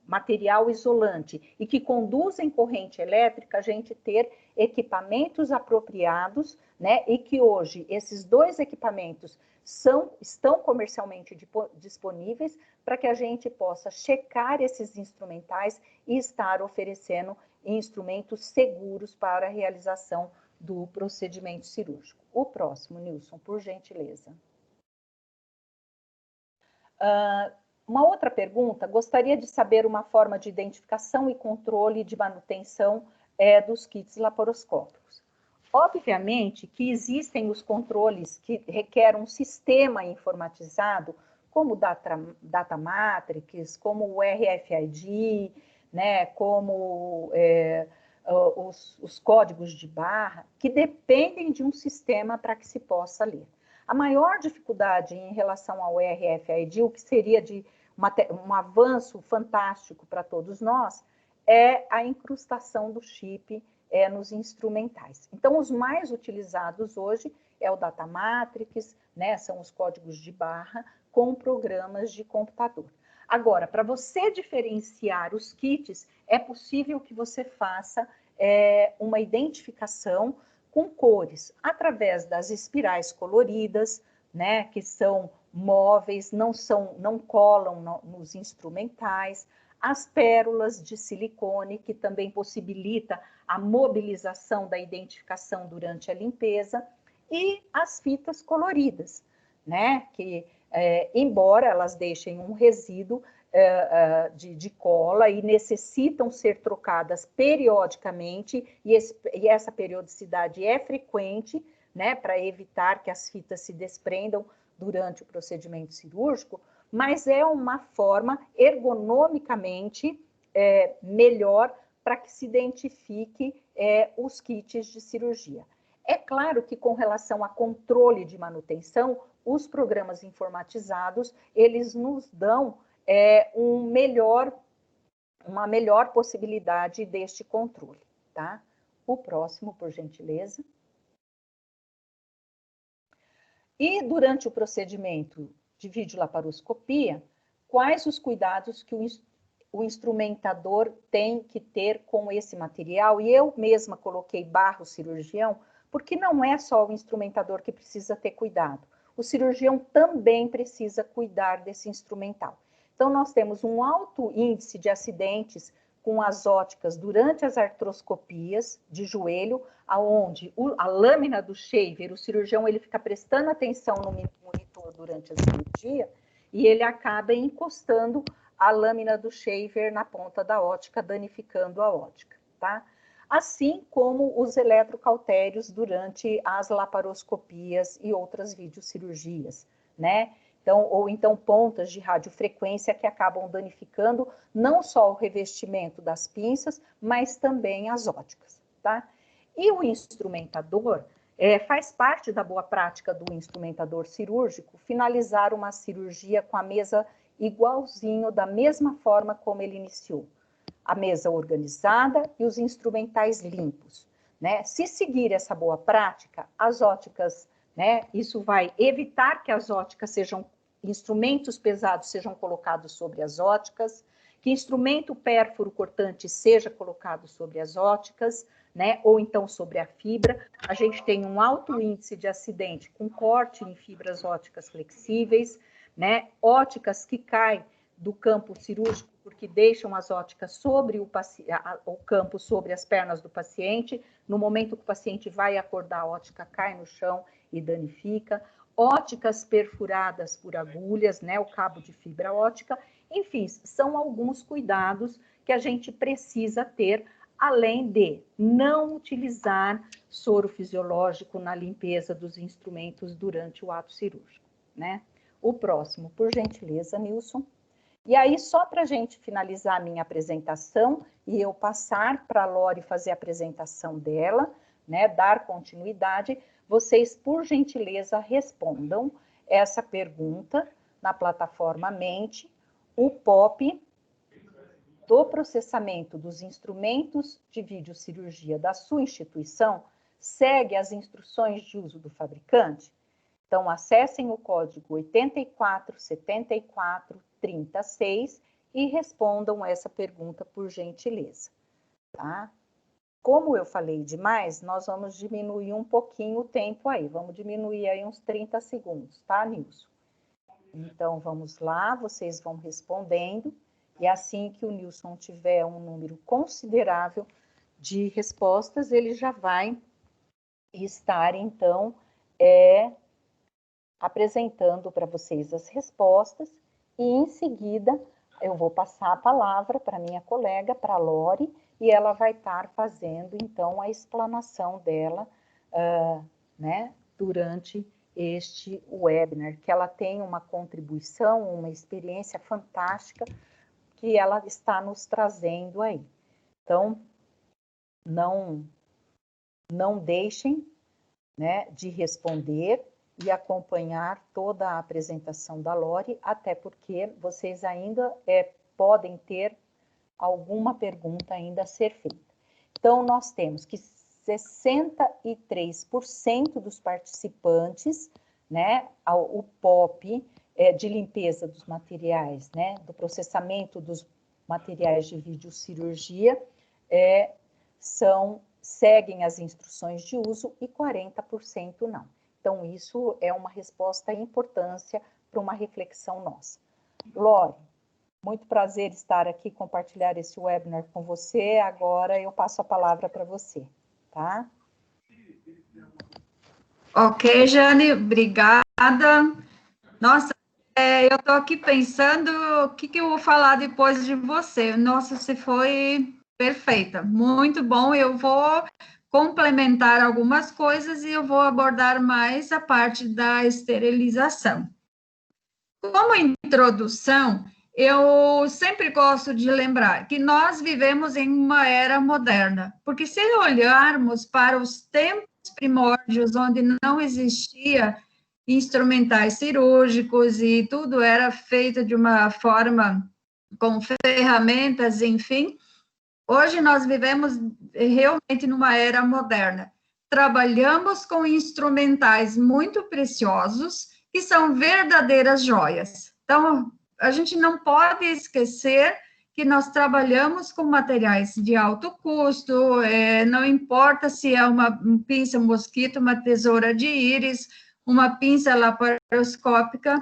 material isolante e que conduzem corrente elétrica, a gente ter equipamentos apropriados, né? E que hoje esses dois equipamentos estão comercialmente disponíveis para que a gente possa checar esses instrumentais e estar oferecendo instrumentos seguros para a realização do procedimento cirúrgico. O próximo, Nilson, por gentileza. Uma outra pergunta, gostaria de saber uma forma de identificação e controle de manutenção dos kits laparoscópicos. Obviamente que existem os controles que requerem um sistema informatizado, como Data Matrix, como o RFID, né, como os códigos de barra, que dependem de um sistema para que se possa ler. A maior dificuldade em relação ao RFID, o que seria de um avanço fantástico para todos nós, é a incrustação do chip nos instrumentais. Então, os mais utilizados hoje é o Data Matrix, né, são os códigos de barra com programas de computador. Agora, para você diferenciar os kits, é possível que você faça uma identificação com cores, através das espirais coloridas, né, que são móveis, não colam nos instrumentais, as pérolas de silicone, que também possibilita a mobilização da identificação durante a limpeza, e as fitas coloridas, né, que embora elas deixem um resíduo de cola e necessitam ser trocadas periodicamente, e essa periodicidade é frequente, né, para evitar que as fitas se desprendam durante o procedimento cirúrgico, mas é uma forma ergonomicamente melhor para que se identifique os kits de cirurgia. É claro que com relação a controle de manutenção, os programas informatizados, eles nos dão uma melhor possibilidade deste controle, tá? O próximo, por gentileza. E durante o procedimento de videolaparoscopia, quais os cuidados que o instrumentador tem que ter com esse material? E eu mesma coloquei barro cirurgião, porque não é só o instrumentador que precisa ter cuidado. O cirurgião também precisa cuidar desse instrumental. Então, nós temos um alto índice de acidentes com as óticas durante as artroscopias de joelho, aonde a lâmina do shaver, o cirurgião ele fica prestando atenção no monitor durante a cirurgia e ele acaba encostando a lâmina do shaver na ponta da ótica, danificando a ótica, tá? Assim como os eletrocautérios durante as laparoscopias e outras videocirurgias, né? Então, ou então pontas de radiofrequência que acabam danificando não só o revestimento das pinças, mas também as óticas, tá? E o instrumentador, faz parte da boa prática do instrumentador cirúrgico finalizar uma cirurgia com a mesa igualzinho, da mesma forma como ele iniciou. A mesa organizada e os instrumentais limpos, né? Se seguir essa boa prática, as óticas, né? Isso vai evitar que as óticas sejam, instrumentos pesados sejam colocados sobre as óticas, que instrumento pérfuro cortante seja colocado sobre as óticas, né? Ou então sobre a fibra. A gente tem um alto índice de acidente com corte em fibras óticas flexíveis, né? Óticas que caem do campo cirúrgico porque deixam as óticas sobre o campo, sobre as pernas do paciente. No momento que o paciente vai acordar, a ótica cai no chão e danifica. Óticas perfuradas por agulhas, né, o cabo de fibra ótica. Enfim, são alguns cuidados que a gente precisa ter, além de não utilizar soro fisiológico na limpeza dos instrumentos durante o ato cirúrgico, né? O próximo, por gentileza, Nilson. E aí, só para a gente finalizar a minha apresentação e eu passar para a Lori fazer a apresentação dela, né, dar continuidade, vocês, por gentileza, respondam essa pergunta na plataforma Mente. O POP do processamento dos instrumentos de videocirurgia da sua instituição segue as instruções de uso do fabricante? Então, acessem o código 847436 e respondam essa pergunta por gentileza, tá? Como eu falei demais, nós vamos diminuir um pouquinho o tempo aí. Vamos diminuir aí uns 30 segundos, tá, Nilson? Então, vamos lá, vocês vão respondendo. E assim que o Nilson tiver um número considerável de respostas, ele já vai estar, então, apresentando para vocês as respostas. E, em seguida, eu vou passar a palavra para minha colega, para a Lori, e ela vai estar fazendo, então, a explanação dela, né, durante este webinar, que ela tem uma contribuição, uma experiência fantástica que ela está nos trazendo aí. Então, não deixem, né, de responder e acompanhar toda a apresentação da Lori, até porque vocês ainda podem ter alguma pergunta ainda a ser feita. Então, nós temos que 63% dos participantes, né, o POP de limpeza dos materiais, né, do processamento dos materiais de videocirurgia, são seguem as instruções de uso e 40% não. Então, isso é uma resposta em importância para uma reflexão nossa. Lore, muito prazer estar aqui, compartilhar esse webinar com você. Agora eu passo a palavra para você, tá? Ok, Jane, obrigada. Nossa, eu estou aqui pensando o que eu vou falar depois de você. Nossa, você foi perfeita, muito bom. Eu vou complementar algumas coisas e eu vou abordar mais a parte da esterilização. Como introdução, eu sempre gosto de lembrar que nós vivemos em uma era moderna, porque se olharmos para os tempos primórdios, onde não existia instrumentais cirúrgicos e tudo era feito de uma forma com ferramentas, enfim, hoje nós vivemos realmente numa era moderna. Trabalhamos com instrumentais muito preciosos, que são verdadeiras joias. Então, a gente não pode esquecer que nós trabalhamos com materiais de alto custo, não importa se é uma pinça mosquito, uma tesoura de íris, uma pinça laparoscópica,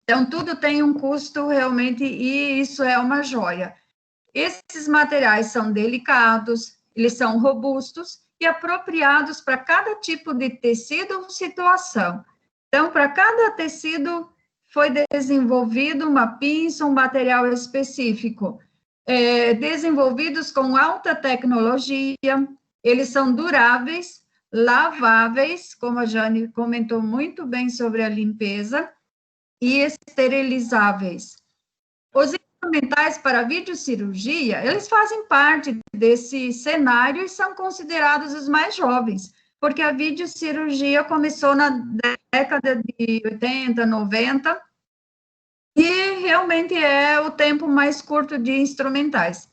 então tudo tem um custo realmente, e isso é uma joia. Esses materiais são delicados, eles são robustos e apropriados para cada tipo de tecido ou situação. Então, para cada tecido foi desenvolvido uma pinça, um material específico, desenvolvidos com alta tecnologia, eles são duráveis, laváveis, como a Jane comentou muito bem sobre a limpeza, e esterilizáveis. Os instrumentais para videocirurgia, eles fazem parte desse cenário e são considerados os mais jovens, porque a videocirurgia começou na década de 80, 90, e realmente é o tempo mais curto de instrumentais.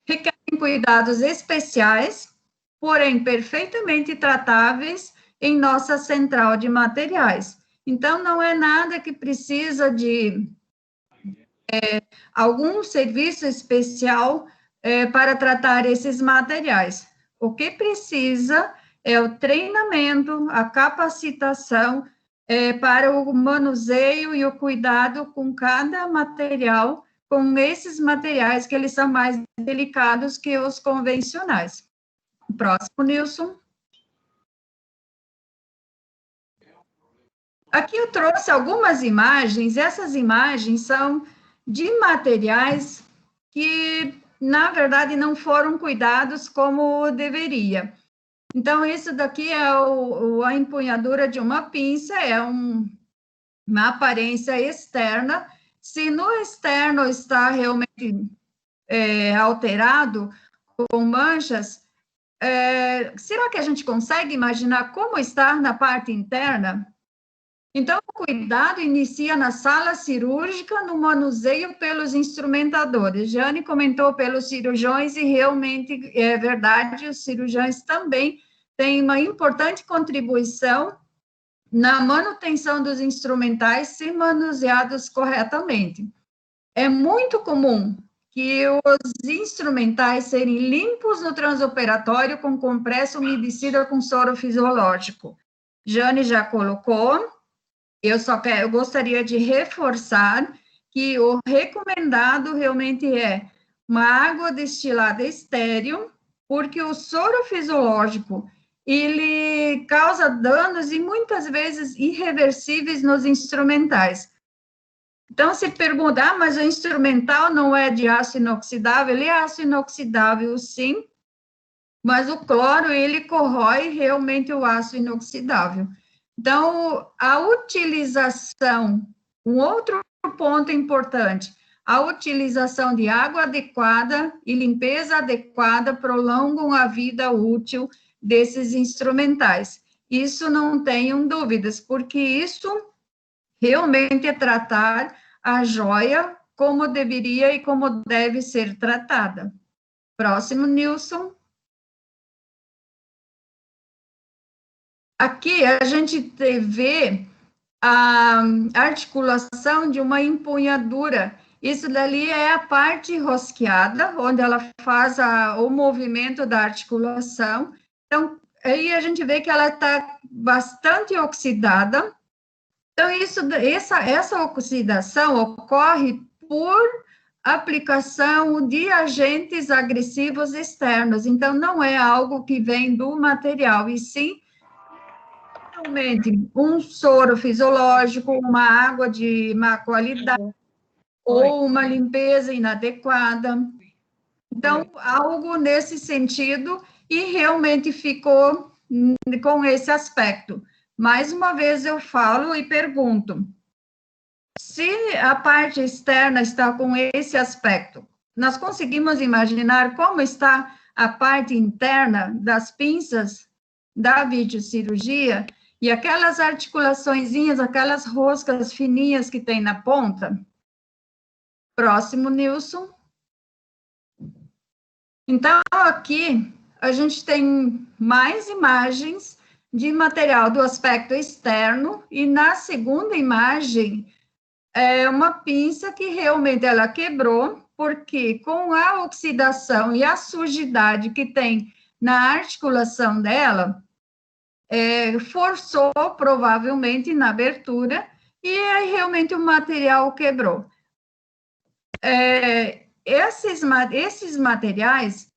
Requerem cuidados especiais, porém perfeitamente tratáveis em nossa central de materiais. Então, não é nada que precisa de algum serviço especial para tratar esses materiais. O que precisa é o treinamento, a capacitação para o manuseio e o cuidado com cada material, com esses materiais que eles são mais delicados que os convencionais. Próximo, Nilson. Aqui eu trouxe algumas imagens, essas imagens são de materiais que, na verdade, não foram cuidados como deveria. Então, isso daqui é a empunhadura de uma pinça, é uma aparência externa. Se no externo está realmente alterado, com manchas, será que a gente consegue imaginar como está na parte interna? Então, o cuidado inicia na sala cirúrgica, no manuseio pelos instrumentadores. Jane comentou pelos cirurgiões, e realmente é verdade, os cirurgiões também têm uma importante contribuição na manutenção dos instrumentais, se manuseados corretamente. É muito comum que os instrumentais serem limpos no transoperatório com compressa umedecida com soro fisiológico. Jane já colocou. Eu gostaria de reforçar que o recomendado realmente é uma água destilada estéril, porque o soro fisiológico, ele causa danos e muitas vezes irreversíveis nos instrumentais. Então, se pergunta, mas o instrumental não é de aço inoxidável? Ele é aço inoxidável, sim, mas o cloro, ele corrói realmente o aço inoxidável. Então, a utilização, um outro ponto importante, a utilização de água adequada e limpeza adequada prolongam a vida útil desses instrumentais. Isso não tenham dúvidas, porque isso realmente é tratar a joia como deveria e como deve ser tratada. Próximo, Nilson. Aqui a gente vê a articulação de uma empunhadura, Isso dali é a parte rosqueada, onde ela faz o movimento da articulação. Então, aí a gente vê que ela está bastante oxidada. Então, essa oxidação ocorre por aplicação de agentes agressivos externos. Então, não é algo que vem do material, e sim realmente um soro fisiológico, uma água de má qualidade, ou uma limpeza inadequada. Então, algo nesse sentido, e realmente ficou com esse aspecto. Mais uma vez eu falo e pergunto, se a parte externa está com esse aspecto, nós conseguimos imaginar como está a parte interna das pinças da videocirurgia e aquelas articulaçõezinhas, aquelas roscas fininhas que tem na ponta? Próximo, Nilson. Então, aqui, a gente tem mais imagens de material do aspecto externo, e na segunda imagem, é uma pinça que realmente ela quebrou, porque com a oxidação e a sujidade que tem na articulação dela, forçou provavelmente na abertura, e aí realmente o material quebrou. Esses materiais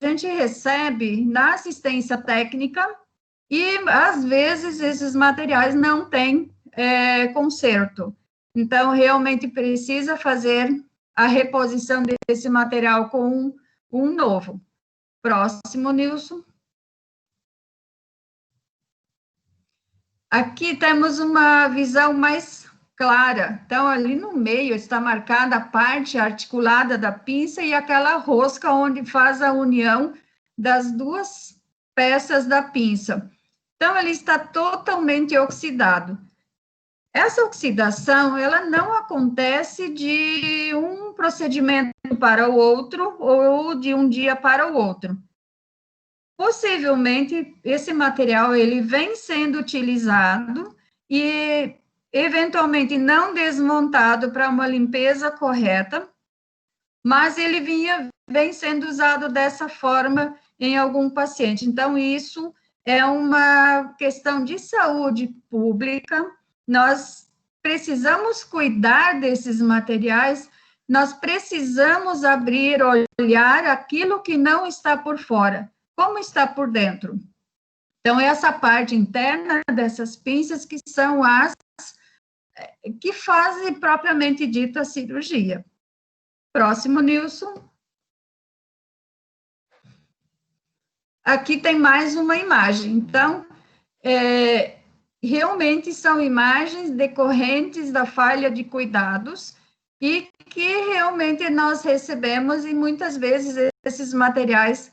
a gente recebe na assistência técnica, e às vezes esses materiais não têm conserto. Então, realmente precisa fazer a reposição desse material com um novo. Próximo, Nilson. Aqui temos uma visão mais clara. Então, ali no meio está marcada a parte articulada da pinça e aquela rosca onde faz a união das duas peças da pinça. Então, ele está totalmente oxidado. Essa oxidação, ela não acontece de um procedimento para o outro ou de um dia para o outro. Possivelmente, esse material, ele vem sendo utilizado e, eventualmente, não desmontado para uma limpeza correta, mas ele vem sendo usado dessa forma em algum paciente. Então, isso é uma questão de saúde pública. Nós precisamos cuidar desses materiais, nós precisamos abrir, olhar aquilo que não está por fora, como está por dentro. Então, essa parte interna dessas pinças que são as que fazem propriamente dita a cirurgia. Próximo, Nilson. Aqui tem mais uma imagem. Então, realmente são imagens decorrentes da falha de cuidados e que realmente nós recebemos, e muitas vezes esses materiais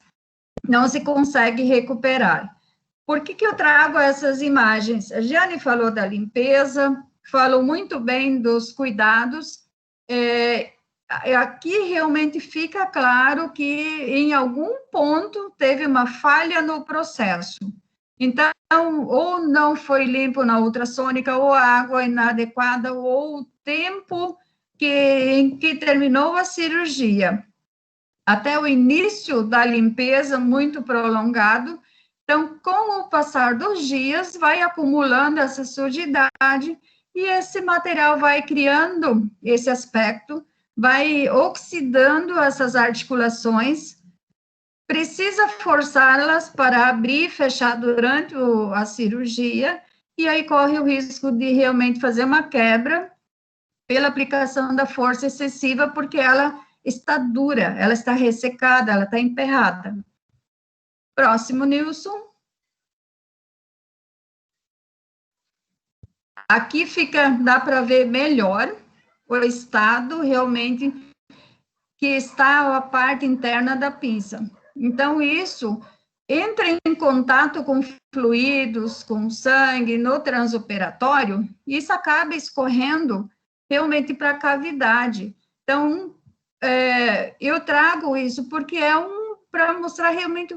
não se consegue recuperar. Por que eu trago essas imagens? A Giane falou da limpeza, falou muito bem dos cuidados. Aqui realmente fica claro que em algum ponto teve uma falha no processo. Então, ou não foi limpo na ultrassônica, ou a água inadequada, ou o tempo em que terminou a cirurgia, até o início da limpeza muito prolongado. Então, com o passar dos dias, vai acumulando essa sujidade, e esse material vai criando esse aspecto, vai oxidando essas articulações, precisa forçá-las para abrir e fechar durante a cirurgia, e aí corre o risco de realmente fazer uma quebra pela aplicação da força excessiva, porque ela está dura, ela está ressecada, ela está emperrada. Próximo, Nilson. Aqui dá para ver melhor o estado realmente que está a parte interna da pinça. Então, isso entra em contato com fluidos, com sangue, no transoperatório, e isso acaba escorrendo realmente para a cavidade. Então, eu trago isso porque para mostrar realmente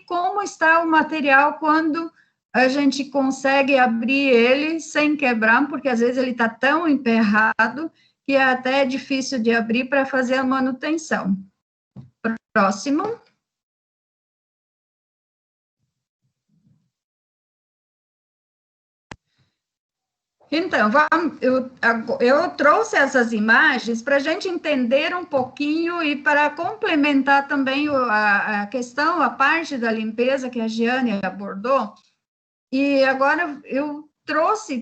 como está o material quando a gente consegue abrir ele sem quebrar, porque às vezes ele está tão emperrado que é até difícil de abrir para fazer a manutenção. Próximo. Então, eu trouxe essas imagens para a gente entender um pouquinho e para complementar também a questão, a parte da limpeza que a Giane abordou. E agora eu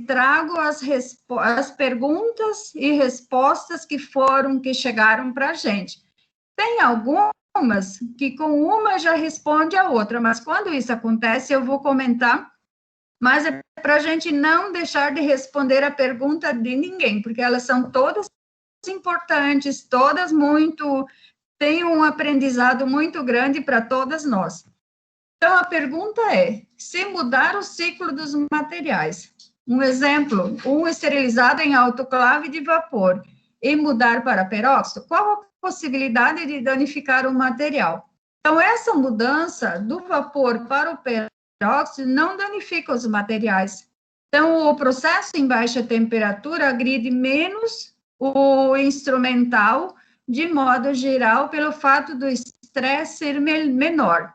trago as perguntas e respostas que chegaram para a gente. Tem algumas que com uma já responde a outra, mas quando isso acontece, eu vou comentar, mas é para a gente não deixar de responder a pergunta de ninguém, porque elas são todas importantes, todas têm um aprendizado muito grande para todas nós. Então, a pergunta é, se mudar o ciclo dos materiais, um exemplo, um esterilizado em autoclave de vapor, e mudar para peróxido, qual a possibilidade de danificar o material? Então, essa mudança do vapor para o peróxido não danifica os materiais. Então, o processo em baixa temperatura agride menos o instrumental, de modo geral, pelo fato do estresse ser menor.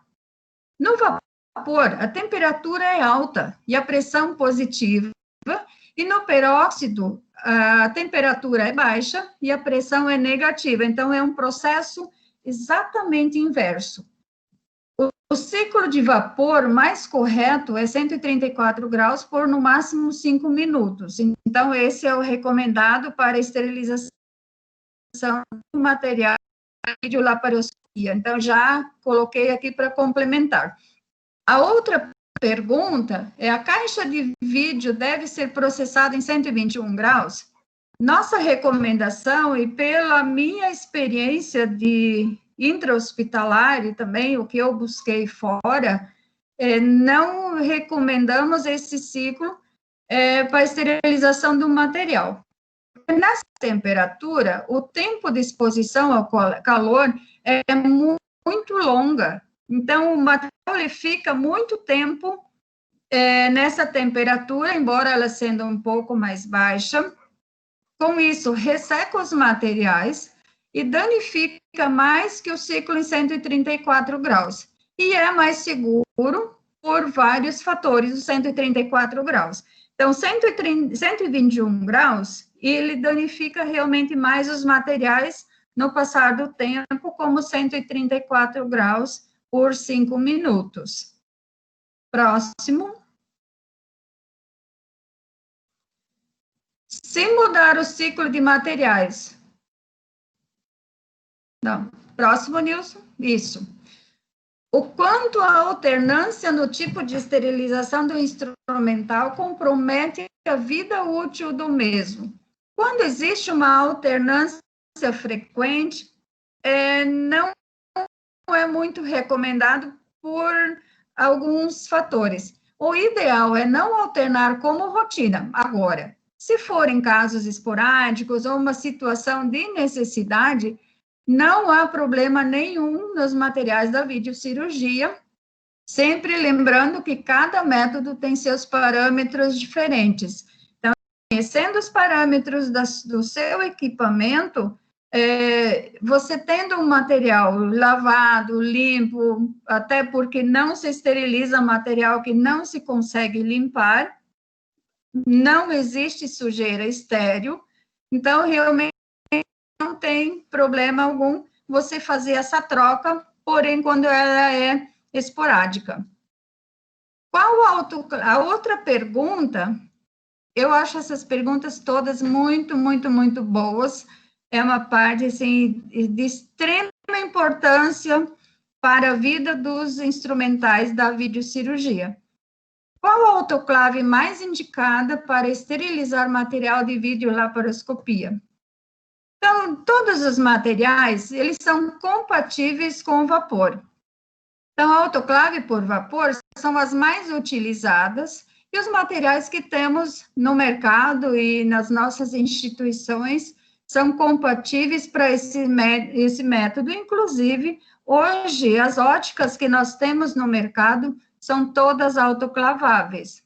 No vapor, a temperatura é alta e a pressão positiva, e no peróxido, a temperatura é baixa e a pressão é negativa. Então, é um processo exatamente inverso. O ciclo de vapor mais correto é 134 graus por, no máximo, 5 minutos. Então, esse é o recomendado para esterilização do material de videolaparoscopia. Então, já coloquei aqui para complementar. A outra pergunta é, a caixa de vídeo deve ser processada em 121 graus? Nossa recomendação, e pela minha experiência de intra-hospitalar e também o que eu busquei fora, não recomendamos esse ciclo para esterilização do material. Nessa temperatura, o tempo de exposição ao calor é muito longa. Então, o material ele fica muito tempo nessa temperatura, embora ela sendo um pouco mais baixa. Com isso, resseca os materiais e danifica mais que o ciclo em 134 graus. E é mais seguro por vários fatores, os 134 graus. Então, 121 graus, ele danifica realmente mais os materiais no passar do tempo, como 134 graus por 5 minutos. Próximo. Se mudar o ciclo de materiais. Não. Próximo, Nilson. Isso. O quanto a alternância no tipo de esterilização do instrumental compromete a vida útil do mesmo. Quando existe uma alternância frequente, não é muito recomendado por alguns fatores. O ideal é não alternar como rotina. Agora, se forem casos esporádicos ou uma situação de necessidade, não há problema nenhum nos materiais da videocirurgia, sempre lembrando que cada método tem seus parâmetros diferentes. Então, conhecendo os parâmetros do seu equipamento, você tendo um material lavado, limpo, até porque não se esteriliza material que não se consegue limpar, não existe sujeira estéril, então, realmente, não tem problema algum você fazer essa troca, porém, quando ela é esporádica. A outra pergunta, eu acho essas perguntas todas muito, muito, muito boas, é uma parte, assim, de extrema importância para a vida dos instrumentais da videocirurgia. Qual a autoclave mais indicada para esterilizar material de videolaparoscopia? Então, todos os materiais, eles são compatíveis com o vapor. Então, a autoclave por vapor são as mais utilizadas e os materiais que temos no mercado e nas nossas instituições são compatíveis para esse método. Inclusive, hoje, as óticas que nós temos no mercado são todas autoclaváveis.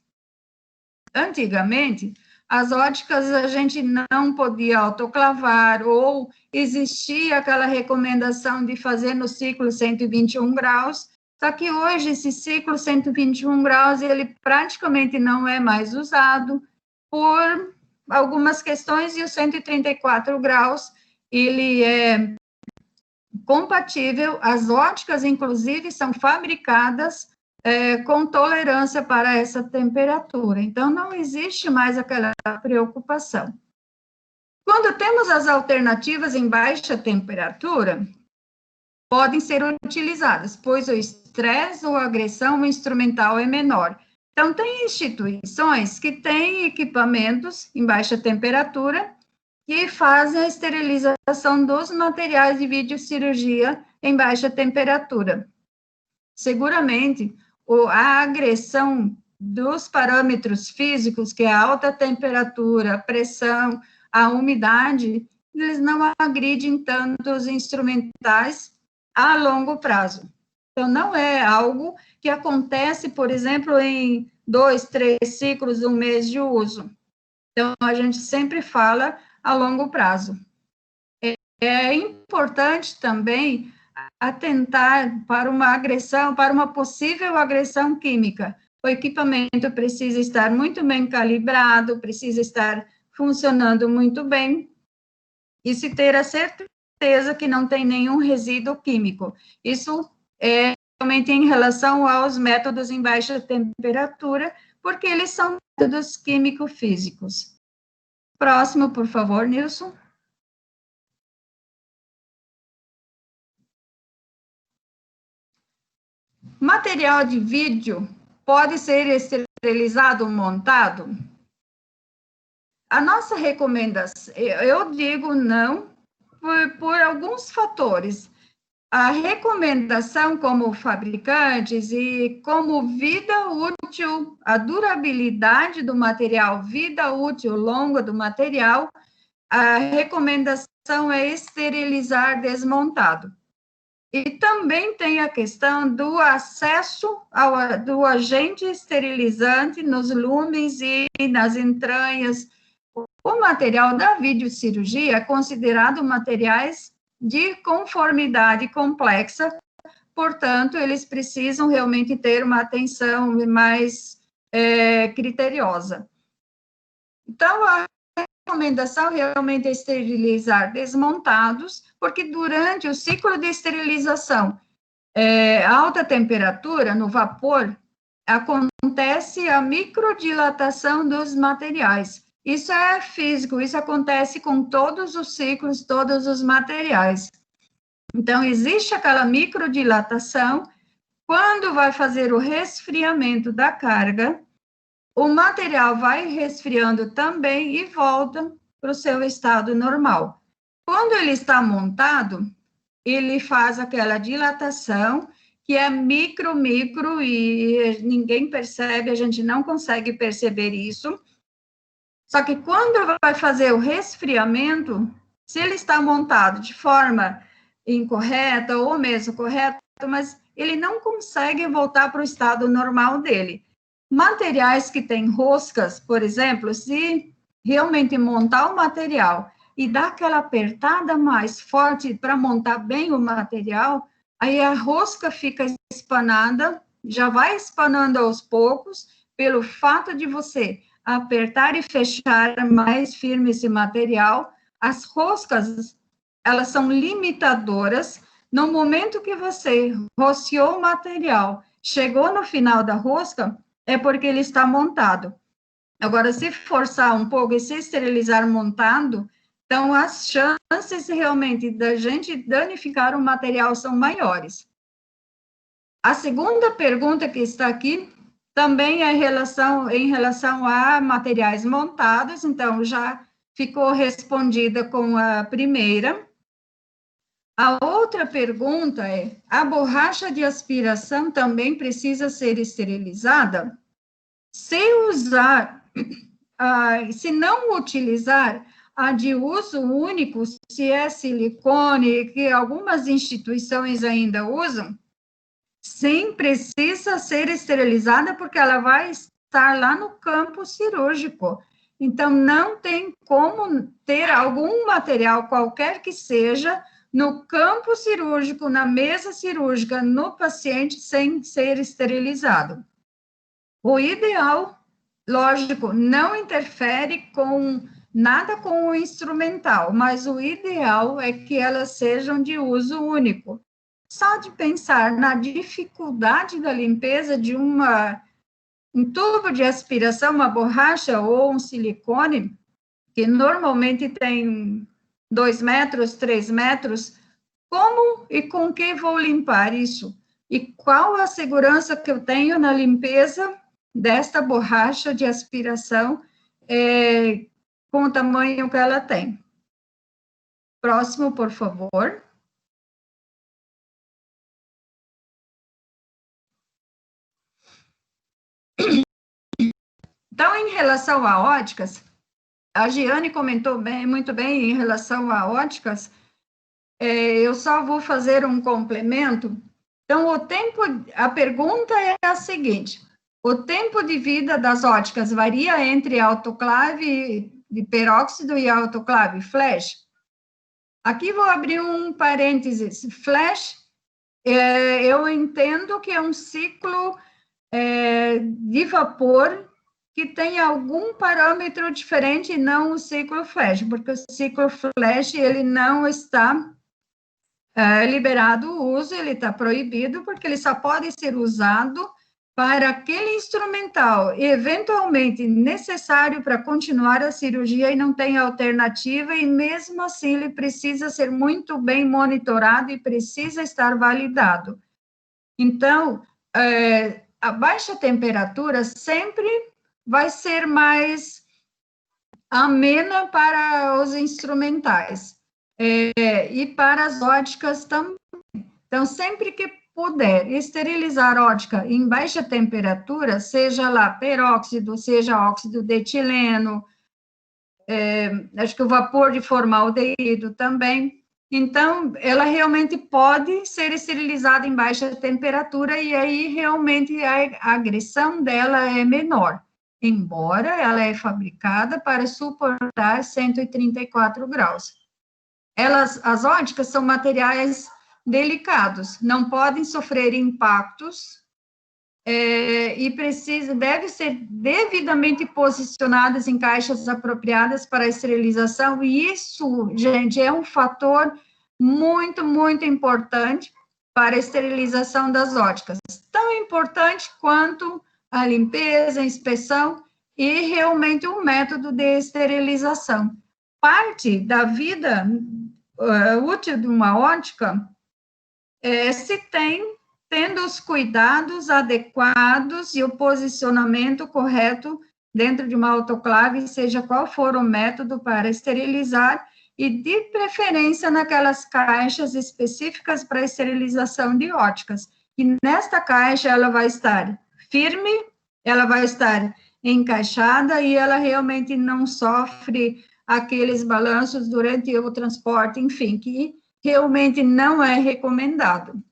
Antigamente, as óticas a gente não podia autoclavar, ou existia aquela recomendação de fazer no ciclo 121 graus, só que hoje esse ciclo 121 graus, ele praticamente não é mais usado por algumas questões, e o 134 graus, ele é compatível, as óticas, inclusive, são fabricadas com tolerância para essa temperatura. Então, não existe mais aquela preocupação. Quando temos as alternativas em baixa temperatura, podem ser utilizadas, pois o estresse ou agressão instrumental é menor. Então, tem instituições que têm equipamentos em baixa temperatura que fazem a esterilização dos materiais de videocirurgia em baixa temperatura. Seguramente, a agressão dos parâmetros físicos, que é a alta temperatura, a pressão, a umidade, eles não agridem tanto os instrumentais a longo prazo. Então, não é algo que acontece, por exemplo, em 2, 3 ciclos, 1 mês de uso. Então, a gente sempre fala a longo prazo. É importante também atentar para uma agressão, para uma possível agressão química. O equipamento precisa estar muito bem calibrado, precisa estar funcionando muito bem, e se ter a certeza que não tem nenhum resíduo químico. Isso é realmente em relação aos métodos em baixa temperatura, porque eles são métodos químico-físicos. Próximo, por favor, Nilson. Material de vídeo pode ser esterilizado ou montado? A nossa recomendação, eu digo não, por alguns fatores. A recomendação como fabricantes e como vida útil, a durabilidade do material, vida útil longa do material, a recomendação é esterilizar desmontado. E também tem a questão do acesso do agente esterilizante nos lúmenes e nas entranhas. O material da videocirurgia é considerado materiais de conformidade complexa, portanto, eles precisam realmente ter uma atenção mais criteriosa. Então, a recomendação realmente é esterilizar desmontados, porque durante o ciclo de esterilização, alta temperatura, no vapor, acontece a microdilatação dos materiais. Isso é físico, isso acontece com todos os ciclos, todos os materiais. Então, existe aquela microdilatação. Quando vai fazer o resfriamento da carga, o material vai resfriando também e volta para o seu estado normal. Quando ele está montado, ele faz aquela dilatação, que é micro, e ninguém percebe, a gente não consegue perceber isso. Só que quando vai fazer o resfriamento, se ele está montado de forma incorreta ou mesmo correta, mas ele não consegue voltar para o estado normal dele. Materiais que têm roscas, por exemplo, se realmente montar o material e dar aquela apertada mais forte para montar bem o material, aí a rosca fica espanada, já vai espanando aos poucos, pelo fato de você apertar e fechar mais firme esse material. As roscas, elas são limitadoras. No momento que você roceou o material, chegou no final da rosca, é porque ele está montado. Agora, se forçar um pouco e se esterilizar montado, então as chances realmente da gente danificar o material são maiores. A segunda pergunta que está aqui também é em relação a materiais montados, então já ficou respondida com a primeira. A outra pergunta é: a borracha de aspiração também precisa ser esterilizada? Se não utilizar a de uso único, se é silicone, que algumas instituições ainda usam, sim, precisa ser esterilizada, porque ela vai estar lá no campo cirúrgico. Então, não tem como ter algum material, qualquer que seja, no campo cirúrgico, na mesa cirúrgica, no paciente, sem ser esterilizado. O ideal, lógico, não interfere com nada com o instrumental, mas o ideal é que elas sejam de uso único. Só de pensar na dificuldade da limpeza de um tubo de aspiração, uma borracha ou um silicone, que normalmente tem 2 metros, 3 metros, como e com que vou limpar isso? E qual a segurança que eu tenho na limpeza desta borracha de aspiração com o tamanho que ela tem? Próximo, por favor. Então, em relação a óticas, a Giane comentou muito bem em relação a óticas, eu só vou fazer um complemento. Então, a pergunta é a seguinte: o tempo de vida das óticas varia entre autoclave de peróxido e autoclave flash? Aqui vou abrir um parênteses. Flash, eu entendo que é um ciclo de vapor que tem algum parâmetro diferente, e não o ciclo flash, porque o ciclo flash, ele não está liberado o uso, ele está proibido, porque ele só pode ser usado para aquele instrumental, eventualmente necessário para continuar a cirurgia e não tem alternativa, e mesmo assim ele precisa ser muito bem monitorado e precisa estar validado. Então, a baixa temperatura sempre vai ser mais amena para os instrumentais e para as óticas também. Então, sempre que puder esterilizar ótica em baixa temperatura, seja lá peróxido, seja óxido de etileno, acho que o vapor de formaldeído também. Então, ela realmente pode ser esterilizada em baixa temperatura e aí realmente a agressão dela é menor, embora ela é fabricada para suportar 134 graus. As óticas são materiais delicados, não podem sofrer impactos e devem ser devidamente posicionadas em caixas apropriadas para a esterilização, e isso, gente, é um fator muito, muito importante para a esterilização das óticas, tão importante quanto a limpeza, a inspeção e realmente o método de esterilização. Parte da vida útil de uma ótica tendo os cuidados adequados e o posicionamento correto dentro de uma autoclave, seja qual for o método para esterilizar, e de preferência naquelas caixas específicas para esterilização de óticas. E nesta caixa ela vai estar firme, ela vai estar encaixada e ela realmente não sofre aqueles balanços durante o transporte, enfim, que realmente não é recomendado.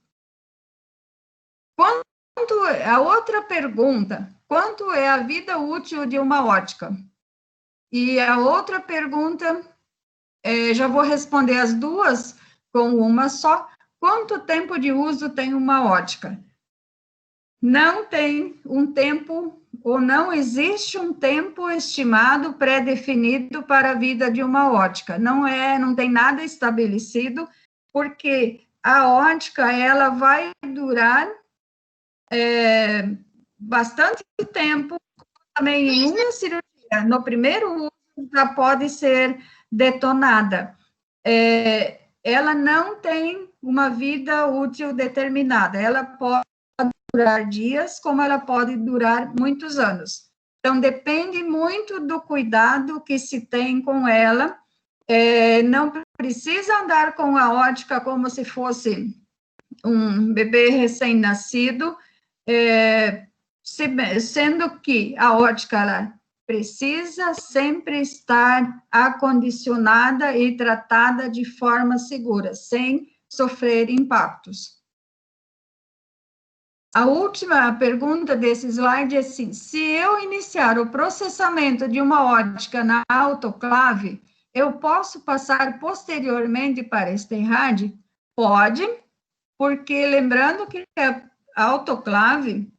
A outra pergunta, quanto é a vida útil de uma ótica? E a outra pergunta, já vou responder as duas com uma só. Quanto tempo de uso tem uma ótica? Não tem um tempo, ou não existe um tempo estimado pré-definido para a vida de uma ótica. Não tem nada estabelecido, porque a ótica, ela vai durar bastante tempo, também em uma cirurgia, no primeiro uso, já pode ser detonada. Ela não tem uma vida útil determinada, ela pode durar dias, como ela pode durar muitos anos. Então, depende muito do cuidado que se tem com ela, não precisa andar com a ótica como se fosse um bebê recém-nascido, sendo que a ótica ela precisa sempre estar acondicionada e tratada de forma segura, sem sofrer impactos. A última pergunta desse slide é assim: se eu iniciar o processamento de uma ótica na autoclave, eu posso passar posteriormente para a Sterrad? Pode, porque lembrando que a autoclave,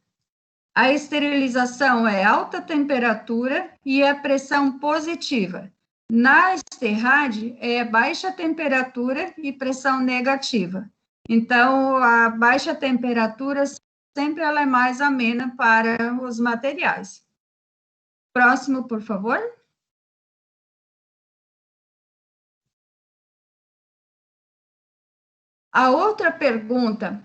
a esterilização é alta temperatura e é pressão positiva. Na Sterrad é baixa temperatura e pressão negativa. Então, a baixa temperatura sempre ela é mais amena para os materiais. Próximo, por favor. A outra pergunta: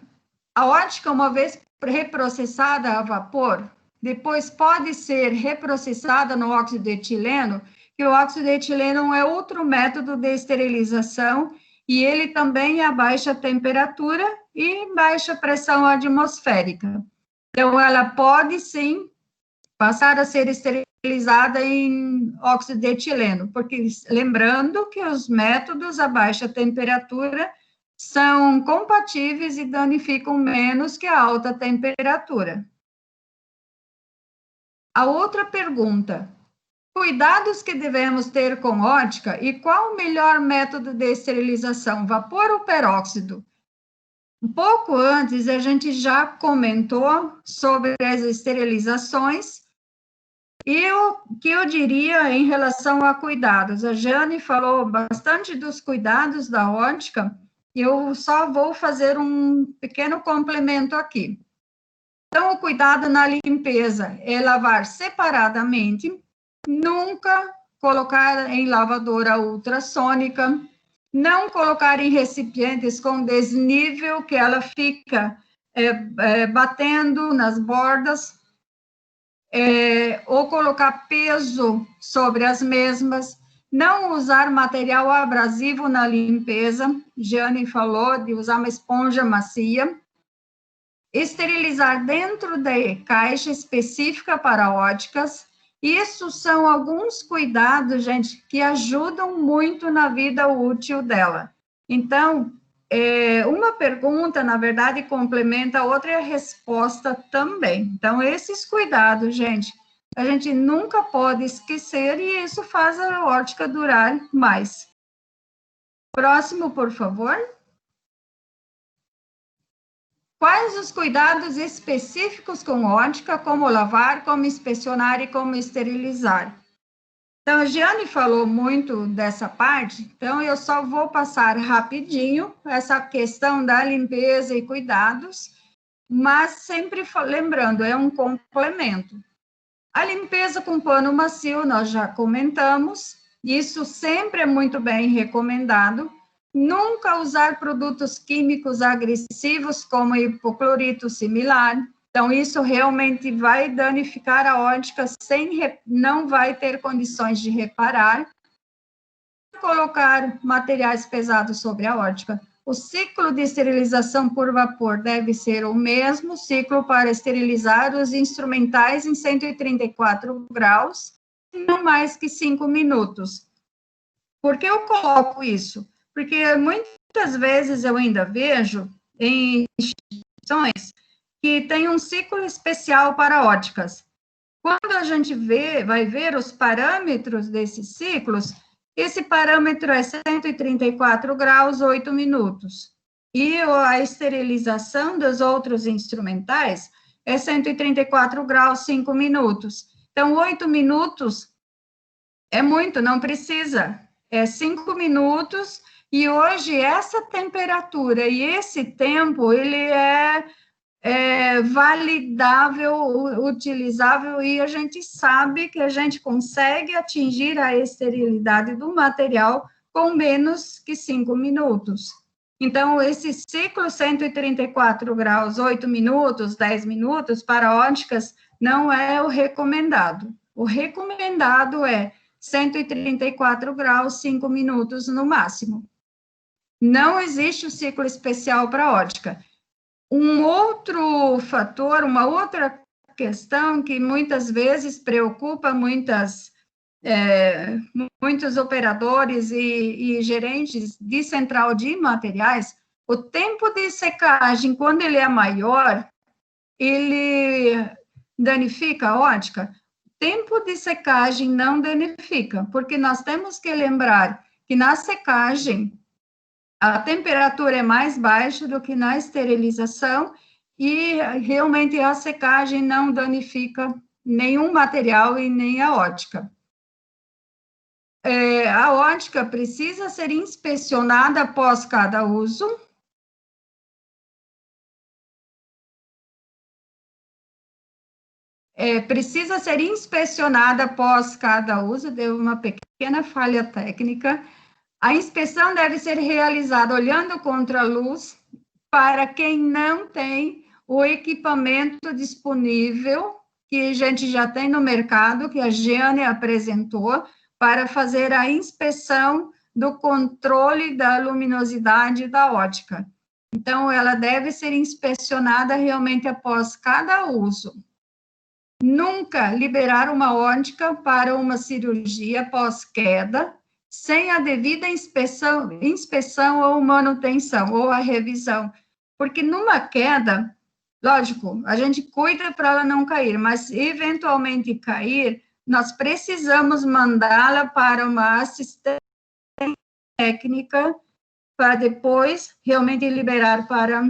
a ótica, uma vez reprocessada a vapor, depois pode ser reprocessada no óxido de etileno, que o óxido de etileno é outro método de esterilização, e ele também é a baixa temperatura e baixa pressão atmosférica. Então, ela pode, sim, passar a ser esterilizada em óxido de etileno, porque, lembrando que os métodos a baixa temperatura são compatíveis e danificam menos que a alta temperatura. A outra pergunta: cuidados que devemos ter com ótica e qual o melhor método de esterilização, vapor ou peróxido? Um pouco antes, a gente já comentou sobre as esterilizações, e o que eu diria em relação a cuidados? A Jane falou bastante dos cuidados da ótica, eu só vou fazer um pequeno complemento aqui. Então, o cuidado na limpeza é lavar separadamente, nunca colocar em lavadora ultrassônica, não colocar em recipientes com desnível, que ela fica batendo nas bordas, ou colocar peso sobre as mesmas, não usar material abrasivo na limpeza, Jane falou de usar uma esponja macia, esterilizar dentro da caixa específica para óticas. Isso são alguns cuidados, gente, que ajudam muito na vida útil dela. Então, uma pergunta, na verdade, complementa a outra e a resposta também. Então, esses cuidados, gente, a gente nunca pode esquecer e isso faz a ótica durar mais. Próximo, por favor. Quais os cuidados específicos com ótica, como lavar, como inspecionar e como esterilizar? Então, a Giane falou muito dessa parte, então eu só vou passar rapidinho essa questão da limpeza e cuidados, mas sempre lembrando, é um complemento. A limpeza com pano macio, nós já comentamos, isso sempre é muito bem recomendado. Nunca usar produtos químicos agressivos, como hipoclorito similar. Então, isso realmente vai danificar a ótica, não vai ter condições de reparar. Colocar materiais pesados sobre a ótica. O ciclo de esterilização por vapor deve ser o mesmo ciclo para esterilizar os instrumentais em 134 graus, não mais que 5 minutos. Por que eu coloco isso? Porque muitas vezes eu ainda vejo em instituições que tem um ciclo especial para óticas. Quando a gente vai ver os parâmetros desses ciclos, esse parâmetro é 134 graus, 8 minutos. E a esterilização dos outros instrumentais é 134 graus, 5 minutos. Então, 8 minutos é muito, não precisa. É 5 minutos. E hoje, essa temperatura e esse tempo, ele é validável, utilizável, e a gente sabe que a gente consegue atingir a esterilidade do material com menos que 5 minutos. Então, esse ciclo 134 graus, 8 minutos, 10 minutos, para óticas, não é o recomendado. O recomendado é 134 graus, 5 minutos no máximo. Não existe o ciclo especial para ótica. Um outro fator, uma outra questão que muitas vezes preocupa muitos operadores e gerentes de central de materiais, o tempo de secagem, quando ele é maior, ele danifica a ótica? Tempo de secagem não danifica, porque nós temos que lembrar que na secagem a temperatura é mais baixa do que na esterilização e realmente a secagem não danifica nenhum material e nem a ótica. A ótica precisa ser inspecionada após cada uso. Precisa ser inspecionada após cada uso, deu uma pequena falha técnica. A inspeção deve ser realizada olhando contra a luz para quem não tem o equipamento disponível, que a gente já tem no mercado, que a Jeane apresentou, para fazer a inspeção do controle da luminosidade da ótica. Então, ela deve ser inspecionada realmente após cada uso. Nunca liberar uma ótica para uma cirurgia pós-queda, sem a devida inspeção ou manutenção, ou a revisão. Porque numa queda, lógico, a gente cuida para ela não cair, mas eventualmente cair, nós precisamos mandá-la para uma assistência técnica, para depois realmente liberar para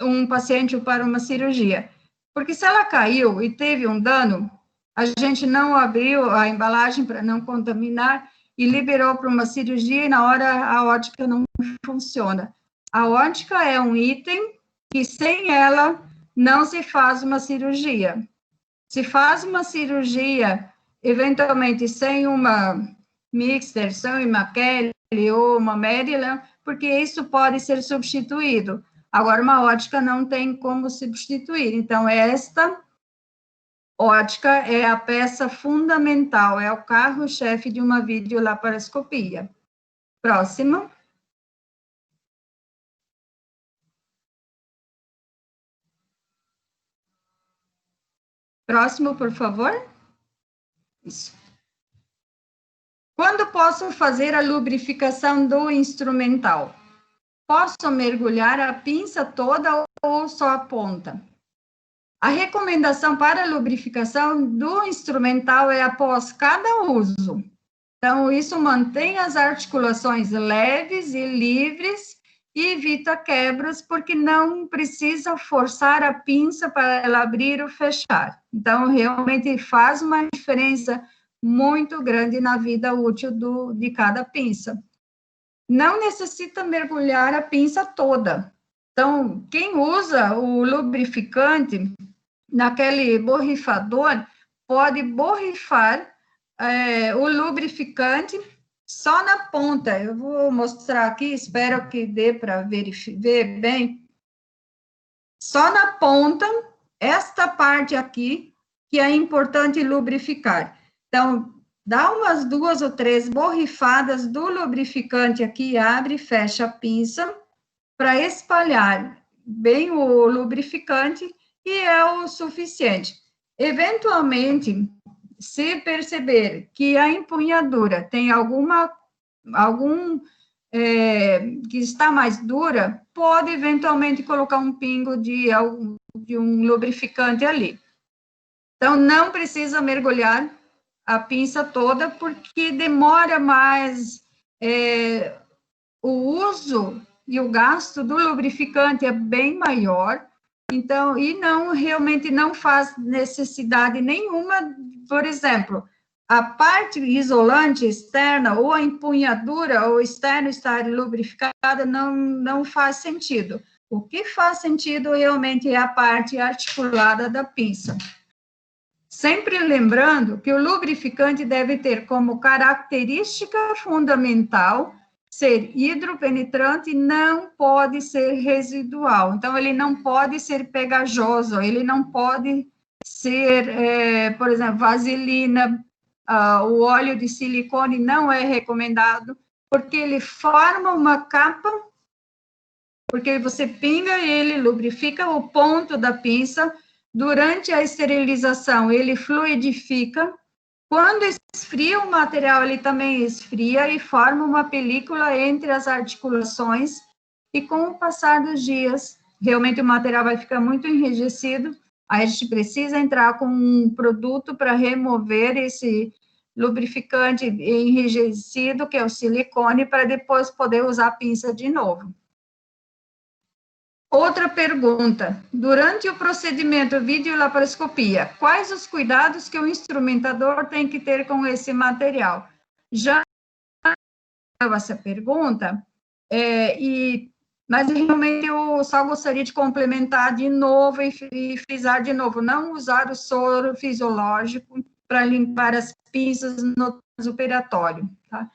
um paciente ou para uma cirurgia. Porque se ela caiu e teve um dano, a gente não abriu a embalagem para não contaminar e liberou para uma cirurgia e na hora a ótica não funciona. A ótica é um item que sem ela não se faz uma cirurgia. Se faz uma cirurgia, eventualmente sem uma Mixter, sem uma Kelly ou uma Maryland, porque isso pode ser substituído. Agora, uma ótica não tem como substituir. Então, esta ótica é a peça fundamental, é o carro-chefe de uma videolaparoscopia. Próximo. Próximo, por favor. Isso. Quando posso fazer a lubrificação do instrumental? Posso mergulhar a pinça toda ou só a ponta? A recomendação para a lubrificação do instrumental é após cada uso. Então, isso mantém as articulações leves e livres e evita quebras, porque não precisa forçar a pinça para ela abrir ou fechar. Então, realmente faz uma diferença muito grande na vida útil de cada pinça. Não necessita mergulhar a pinça toda. Então, quem usa o lubrificante naquele borrifador, pode borrifar o lubrificante só na ponta. Eu vou mostrar aqui, espero que dê para ver bem. Só na ponta, esta parte aqui, que é importante lubrificar. Então, dá umas 2 ou 3 borrifadas do lubrificante aqui, abre e fecha a pinça, para espalhar bem o lubrificante, e é o suficiente. Eventualmente, se perceber que a empunhadura tem que está mais dura, pode eventualmente colocar um pingo de um lubrificante ali. Então, não precisa mergulhar a pinça toda, porque demora mais, o uso e o gasto do lubrificante é bem maior, então, e realmente não faz necessidade nenhuma, por exemplo, a parte isolante externa ou a empunhadura ou externo estar lubrificada não faz sentido. O que faz sentido realmente é a parte articulada da pinça. Sempre lembrando que o lubrificante deve ter como característica fundamental ser hidropenetrante e não pode ser residual. Então, ele não pode ser pegajoso, ele não pode ser, por exemplo, vaselina, o óleo de silicone não é recomendado, porque ele forma uma capa, porque você pinga ele, lubrifica o ponto da pinça. Durante a esterilização, ele fluidifica. Quando esfria o material, ele também esfria e forma uma película entre as articulações. E com o passar dos dias, realmente o material vai ficar muito enrijecido Aí a gente precisa entrar com um produto para remover esse lubrificante enrijecido, que é o silicone, para depois poder usar a pinça de novo. Outra pergunta, durante o procedimento videolaparoscopia, quais os cuidados que o instrumentador tem que ter com esse material? Já essa pergunta, mas realmente eu só gostaria de complementar de novo e frisar de novo, não usar o soro fisiológico para limpar as pinças no operatório, tá?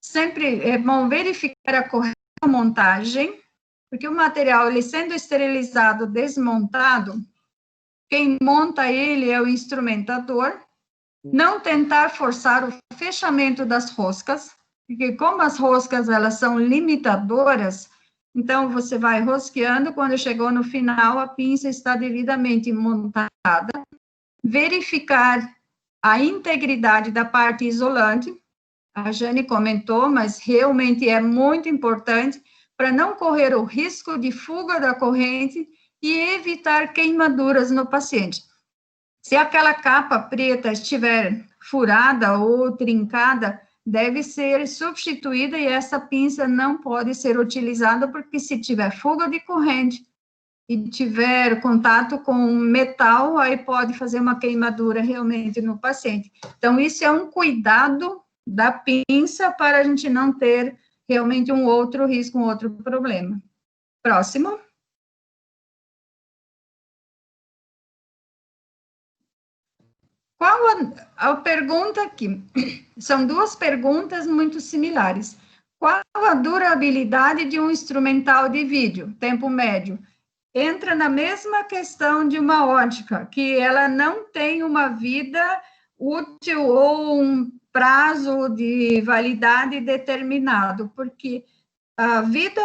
Sempre é bom verificar a correta montagem, porque o material, ele sendo esterilizado, desmontado, quem monta ele é o instrumentador, não tentar forçar o fechamento das roscas, porque como as roscas, elas são limitadoras, então você vai rosqueando, quando chegou no final, a pinça está devidamente montada, verificar a integridade da parte isolante, a Jane comentou, mas realmente é muito importante, para não correr o risco de fuga da corrente e evitar queimaduras no paciente. Se aquela capa preta estiver furada ou trincada, deve ser substituída e essa pinça não pode ser utilizada, porque se tiver fuga de corrente e tiver contato com metal, aí pode fazer uma queimadura realmente no paciente. Então, isso é um cuidado da pinça para a gente não ter realmente um outro risco, um outro problema. Próximo. Qual a pergunta aqui? São duas perguntas muito similares. Qual a durabilidade de um instrumental de vídeo, tempo médio? Entra na mesma questão de uma ótica, que ela não tem uma vida útil ou um prazo de validade determinado, porque a vida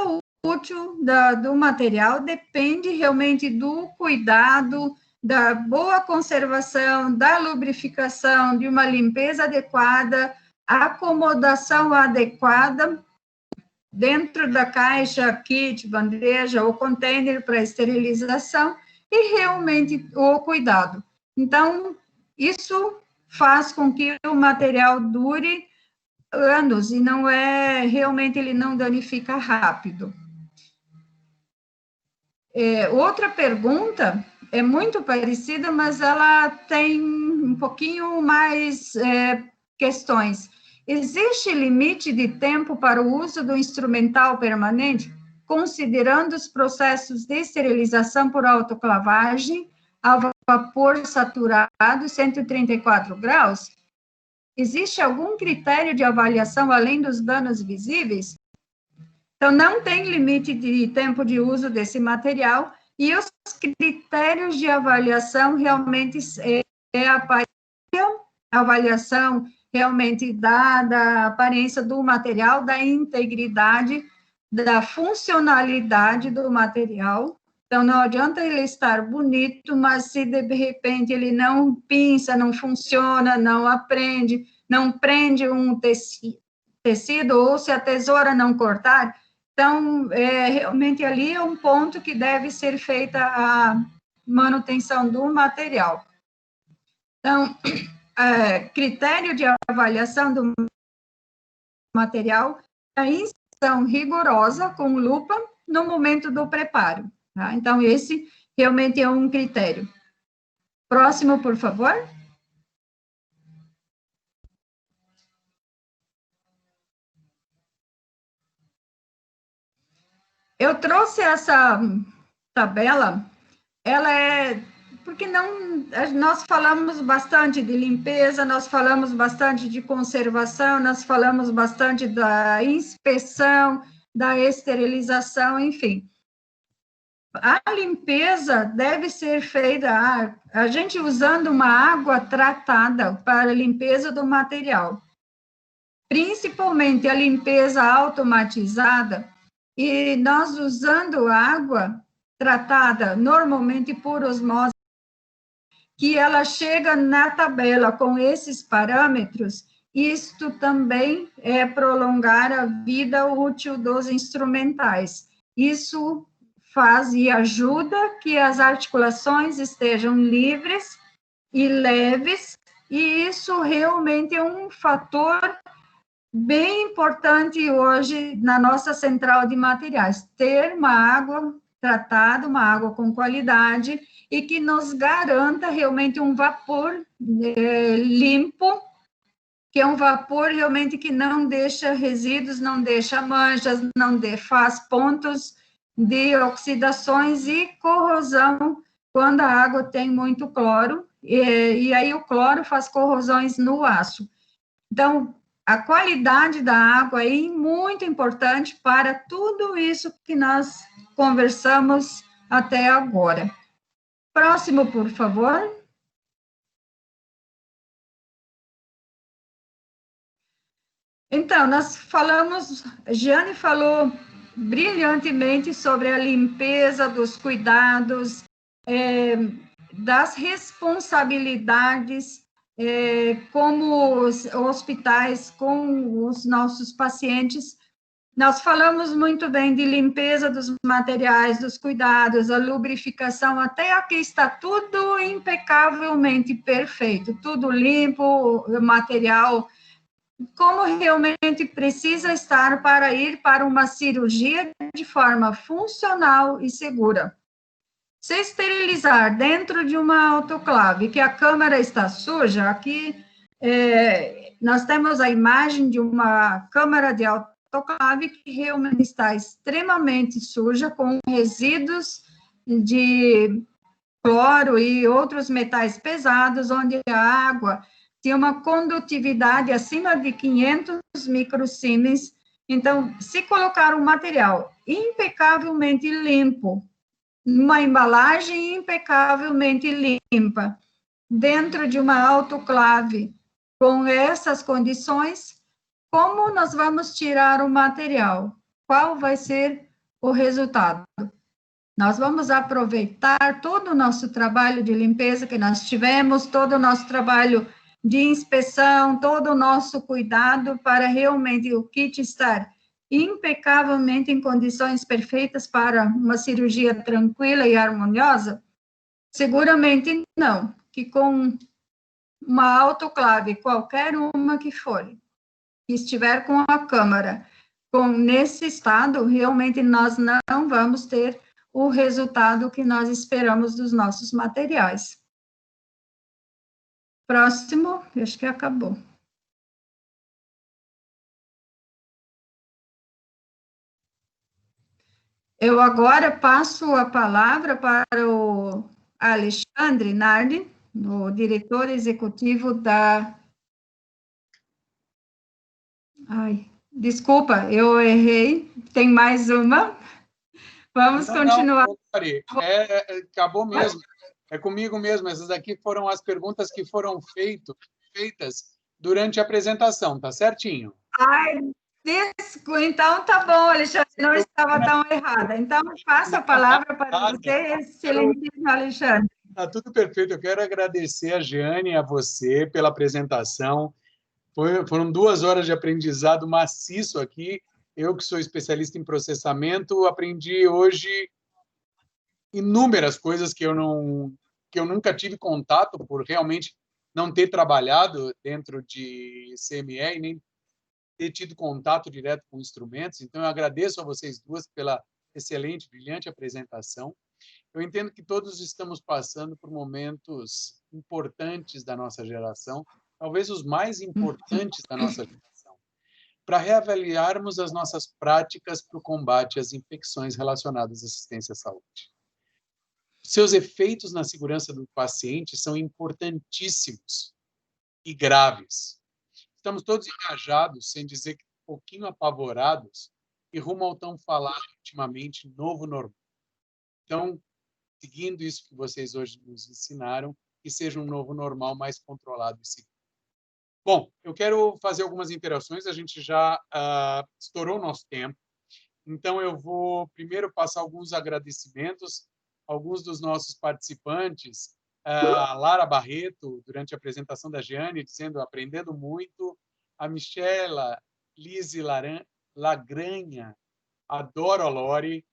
útil do material depende realmente do cuidado, da boa conservação, da lubrificação, de uma limpeza adequada, acomodação adequada dentro da caixa, kit, bandeja ou container para esterilização e realmente o cuidado. Então, isso faz com que o material dure anos e não realmente ele não danifica rápido. Outra pergunta é muito parecida, mas ela tem um pouquinho mais questões. Existe limite de tempo para o uso do instrumental permanente, considerando os processos de esterilização por autoclavagem a vapor saturado 134 graus? Existe algum critério de avaliação além dos danos visíveis? Então, não tem limite de tempo de uso desse material, e os critérios de avaliação realmente a avaliação realmente da aparência do material, da integridade, da funcionalidade do material. Então, não adianta ele estar bonito, mas se de repente ele não pinça, não funciona, não prende um tecido, ou se a tesoura não cortar, então, realmente ali é um ponto que deve ser feita a manutenção do material. Então, critério de avaliação do material, a inspeção rigorosa com lupa no momento do preparo. Tá? Então, esse realmente é um critério. Próximo, por favor. Eu trouxe essa tabela, ela porque nós falamos bastante de limpeza, nós falamos bastante de conservação, nós falamos bastante da inspeção, da esterilização, enfim. A limpeza deve ser feita, a gente usando uma água tratada para a limpeza do material, principalmente a limpeza automatizada, e nós usando água tratada normalmente por osmose, que ela chega na tabela com esses parâmetros, isto também é prolongar a vida útil dos instrumentais. Isso faz e ajuda que as articulações estejam livres e leves, e isso realmente é um fator bem importante hoje na nossa central de materiais, ter uma água tratada, uma água com qualidade, e que nos garanta realmente um vapor limpo, que é um vapor realmente que não deixa resíduos, não deixa manchas, faz pontos de oxidações e corrosão quando a água tem muito cloro, e aí o cloro faz corrosões no aço. Então, a qualidade da água é muito importante para tudo isso que nós conversamos até agora. Próximo, por favor. Então, nós falamos, Jeane falou brilhantemente sobre a limpeza, dos cuidados, das responsabilidades, como os hospitais com os nossos pacientes. Nós falamos muito bem de limpeza dos materiais, dos cuidados, a lubrificação, até aqui está tudo impecavelmente perfeito, tudo limpo, o material como realmente precisa estar para ir para uma cirurgia de forma funcional e segura. Se esterilizar dentro de uma autoclave, que a câmara está suja, aqui nós temos a imagem de uma câmara de autoclave que realmente está extremamente suja, com resíduos de cloro e outros metais pesados, onde a água tinha uma condutividade acima de 500 microsiemens. Então, se colocar um material impecavelmente limpo, uma embalagem impecavelmente limpa, dentro de uma autoclave, com essas condições, como nós vamos tirar o material? Qual vai ser o resultado? Nós vamos aproveitar todo o nosso trabalho de limpeza que nós tivemos, todo o nosso trabalho de inspeção, todo o nosso cuidado para realmente o kit estar impecavelmente em condições perfeitas para uma cirurgia tranquila e harmoniosa? Seguramente não, que com uma autoclave, qualquer uma que for, que estiver com a câmara, nesse estado, realmente nós não vamos ter o resultado que nós esperamos dos nossos materiais. Próximo, acho que acabou. Eu agora passo a palavra para o Alexandre Nardi, o diretor executivo da... Ai, desculpa, eu errei, tem mais uma. Vamos continuar. Não, Mari, acabou mesmo. É comigo mesmo. Essas aqui foram as perguntas que foram feitas durante a apresentação, tá certinho? Ai, então tá bom, Alexandre, não estava tão errada. Então, passo a palavra para você, excelentíssimo Alexandre. Tá tudo perfeito. Eu quero agradecer a Jeane e a você pela apresentação. Foram 2 horas de aprendizado maciço aqui. Eu, que sou especialista em processamento, aprendi hoje inúmeras coisas que eu nunca tive contato, por realmente não ter trabalhado dentro de CME e nem ter tido contato direto com instrumentos. Então, eu agradeço a vocês duas pela excelente, brilhante apresentação. Eu entendo que todos estamos passando por momentos importantes da nossa geração, talvez os mais importantes da nossa geração, para reavaliarmos as nossas práticas para o combate às infecções relacionadas à assistência à saúde. Seus efeitos na segurança do paciente são importantíssimos e graves. Estamos todos engajados, sem dizer que um pouquinho apavorados, e rumo ao tão falado ultimamente novo normal. Então, seguindo isso que vocês hoje nos ensinaram, que seja um novo normal mais controlado e seguro. Bom, eu quero fazer algumas interações, a gente já estourou o nosso tempo, então eu vou primeiro passar alguns agradecimentos, alguns dos nossos participantes, a Lara Barreto, durante a apresentação da Jeane, dizendo, aprendendo muito, a Michela Lise Lagranha, adoro a Lore,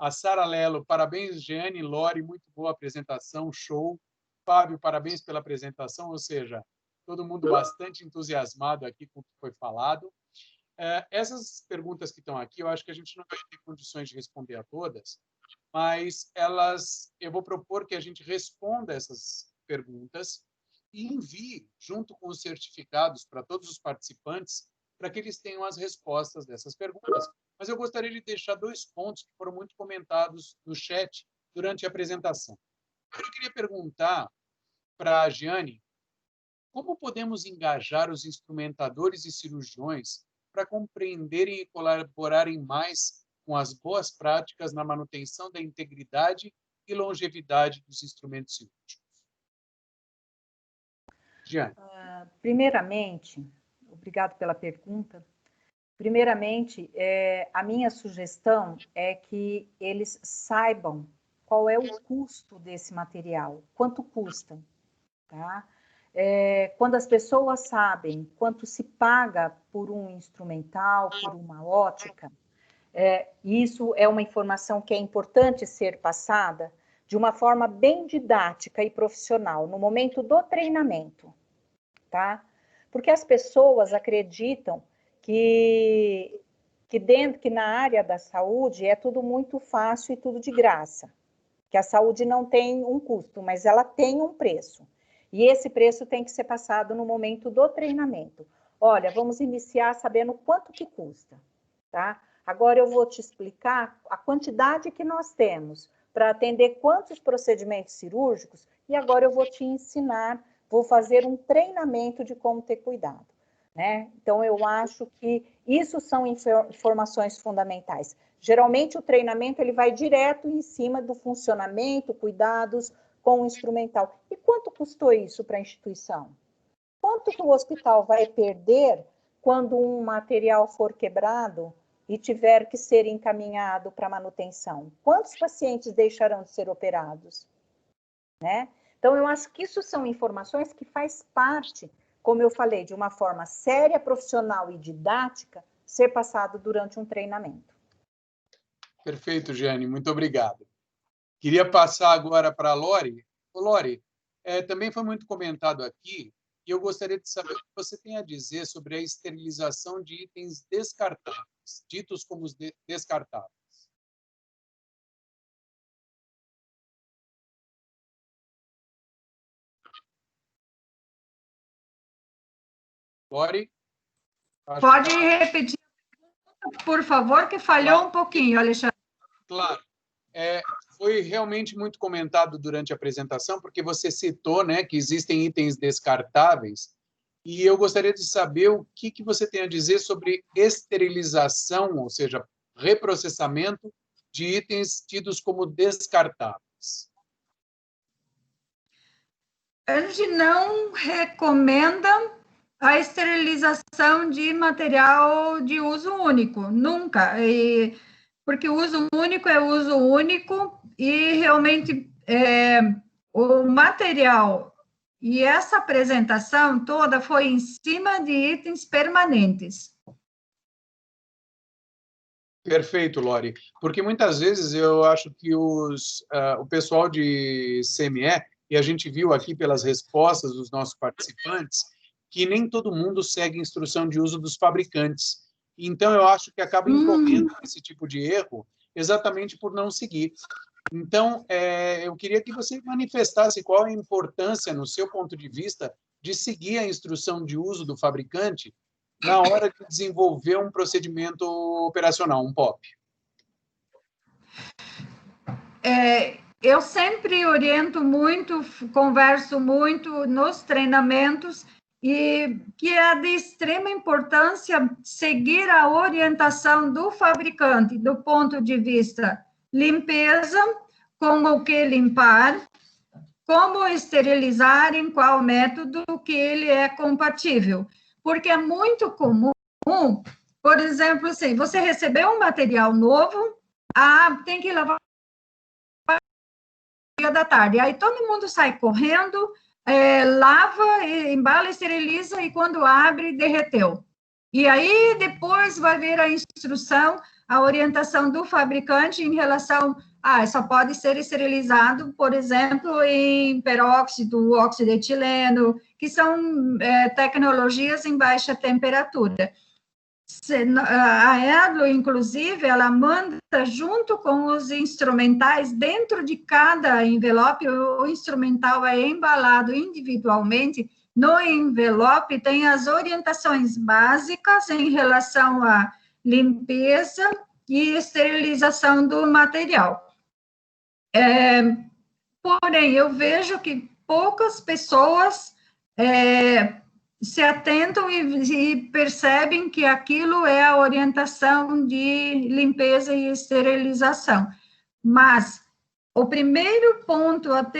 A Sara Lelo, parabéns, Jeane, Lori, muito boa apresentação, show. Fábio, parabéns pela apresentação, ou seja, todo mundo bastante entusiasmado aqui com o que foi falado. Essas perguntas que estão aqui, eu acho que a gente não vai ter condições de responder a todas, mas eu vou propor que a gente responda essas perguntas e envie, junto com os certificados para todos os participantes, para que eles tenham as respostas dessas perguntas. Mas eu gostaria de deixar 2 pontos que foram muito comentados no chat durante a apresentação. Eu queria perguntar para a Jeane como podemos engajar os instrumentadores e cirurgiões para compreenderem e colaborarem mais com as boas práticas na manutenção da integridade e longevidade dos instrumentos cirúrgicos. Jeane. Primeiramente, obrigado pela pergunta. Primeiramente, a minha sugestão é que eles saibam qual é o custo desse material, quanto custa, tá? Quando as pessoas sabem quanto se paga por um instrumental, por uma ótica, isso é uma informação que é importante ser passada de uma forma bem didática e profissional, no momento do treinamento, tá? Porque as pessoas acreditam que na área da saúde é tudo muito fácil e tudo de graça, que a saúde não tem um custo, mas ela tem um preço. E esse preço tem que ser passado no momento do treinamento. Olha, vamos iniciar sabendo quanto que custa, tá? Agora eu vou te explicar a quantidade que nós temos para atender quantos procedimentos cirúrgicos e agora eu vou te ensinar, vou fazer um treinamento de como ter cuidado, né? Então, eu acho que isso são informações fundamentais. Geralmente, o treinamento ele vai direto em cima do funcionamento, cuidados com o instrumental. E quanto custou isso para a instituição? Quanto que o hospital vai perder quando um material for quebrado e tiver que ser encaminhado para manutenção? Quantos pacientes deixarão de ser operados? Né? Então, eu acho que isso são informações que faz parte, como eu falei, de uma forma séria, profissional e didática, ser passado durante um treinamento. Perfeito, Jeane, muito obrigado. Queria passar agora para a Lori. Lori, também foi muito comentado aqui, e eu gostaria de saber o que você tem a dizer sobre a esterilização de itens descartáveis, ditos como descartáveis. Lori? Pode repetir, por favor, que falhou um pouquinho, Alexandre. Claro. Foi realmente muito comentado durante a apresentação, porque você citou, né, que existem itens descartáveis, e eu gostaria de saber o que você tem a dizer sobre esterilização, ou seja, reprocessamento de itens tidos como descartáveis. A gente não recomenda a esterilização de material de uso único, nunca. Porque o uso único é uso único e realmente o material e essa apresentação toda foi em cima de itens permanentes. Perfeito, Lori. Porque muitas vezes eu acho que o pessoal de CME, e a gente viu aqui pelas respostas dos nossos participantes, que nem todo mundo segue a instrução de uso dos fabricantes. Então, eu acho que acaba incorrendo esse tipo de erro exatamente por não seguir. Então, eu queria que você manifestasse qual a importância, no seu ponto de vista, de seguir a instrução de uso do fabricante na hora de desenvolver um procedimento operacional, um POP. Eu sempre oriento muito, converso muito nos treinamentos, e que é de extrema importância seguir a orientação do fabricante, do ponto de vista limpeza, como o que limpar, como esterilizar, em qual método que ele é compatível. Porque é muito comum, por exemplo, assim, você recebeu um material novo, tem que lavar no dia da tarde, aí todo mundo sai correndo, lava, embala, esteriliza, e quando abre, derreteu. E aí, depois vai ver a instrução, a orientação do fabricante em relação só pode ser esterilizado, por exemplo, em peróxido, óxido de etileno, que são tecnologias em baixa temperatura. A Edlo, inclusive, ela manda junto com os instrumentais, dentro de cada envelope, o instrumental é embalado individualmente, no envelope tem as orientações básicas em relação à limpeza e esterilização do material. Porém, eu vejo que poucas pessoas se atentam e percebem que aquilo é a orientação de limpeza e esterilização. Mas o primeiro ponto a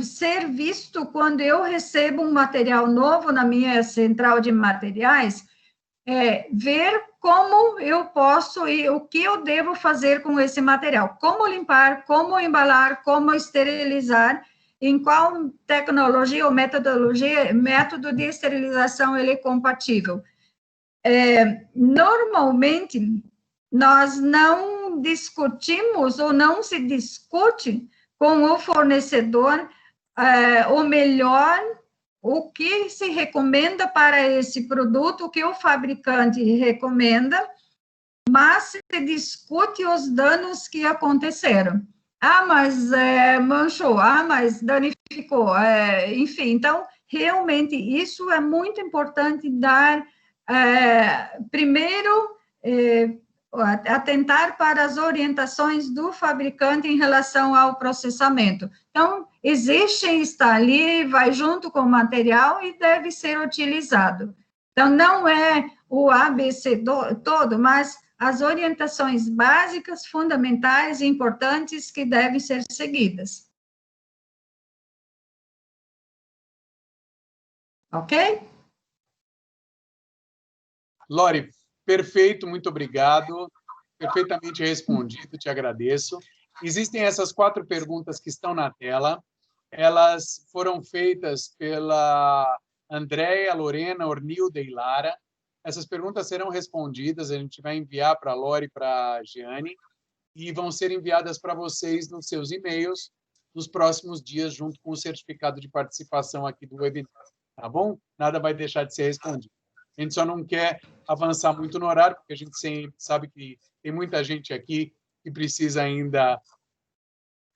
ser visto quando eu recebo um material novo na minha central de materiais é ver como eu posso e o que eu devo fazer com esse material, como limpar, como embalar, como esterilizar, em qual tecnologia ou método de esterilização ele é compatível. Normalmente, nós não discutimos ou não se discute com o fornecedor o melhor, o que se recomenda para esse produto, o que o fabricante recomenda, mas se discute os danos que aconteceram. Mas manchou, mas danificou, enfim. Então, realmente, isso é muito importante dar, primeiro, atentar para as orientações do fabricante em relação ao processamento. Então, existe, está ali, vai junto com o material e deve ser utilizado. Então, não é o ABC todo, mas as orientações básicas, fundamentais e importantes que devem ser seguidas. Ok? Lori, perfeito, muito obrigado. Perfeitamente respondido, te agradeço. Existem essas 4 perguntas que estão na tela. Elas foram feitas pela Andréia, Lorena, Ornilda e Lara. Essas perguntas serão respondidas, a gente vai enviar para a Lori e para a Jeane, e vão ser enviadas para vocês nos seus e-mails nos próximos dias, junto com o certificado de participação aqui do webinar. Tá bom? Nada vai deixar de ser respondido. A gente só não quer avançar muito no horário, porque a gente sempre sabe que tem muita gente aqui que precisa ainda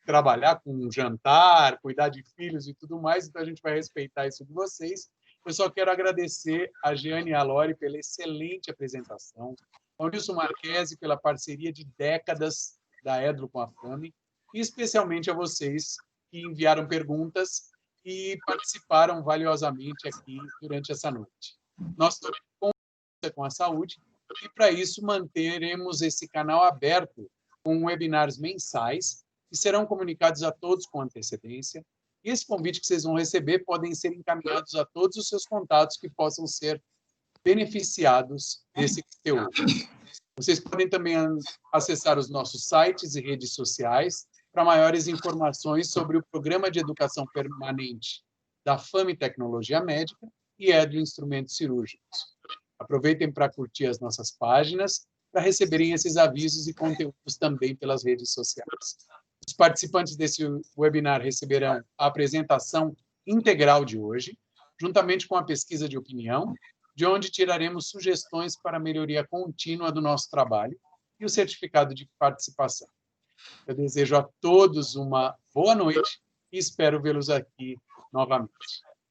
trabalhar com um jantar, cuidar de filhos e tudo mais, então a gente vai respeitar isso de vocês. Eu só quero agradecer a Jeane e a Lori pela excelente apresentação, ao Nilson Marquesi pela parceria de décadas da Edlo com a FAME, e especialmente a vocês que enviaram perguntas e participaram valiosamente aqui durante essa noite. Nós estamos com a saúde e, para isso, manteremos esse canal aberto com webinars mensais que serão comunicados a todos com antecedência. E esse convite que vocês vão receber podem ser encaminhados a todos os seus contatos que possam ser beneficiados desse conteúdo. Vocês podem também acessar os nossos sites e redes sociais para maiores informações sobre o Programa de Educação Permanente da FAME Tecnologia Médica e Edlo Instrumentos Cirúrgicos. Aproveitem para curtir as nossas páginas, para receberem esses avisos e conteúdos também pelas redes sociais. Os participantes desse webinar receberão a apresentação integral de hoje, juntamente com a pesquisa de opinião, de onde tiraremos sugestões para a melhoria contínua do nosso trabalho e o certificado de participação. Eu desejo a todos uma boa noite e espero vê-los aqui novamente.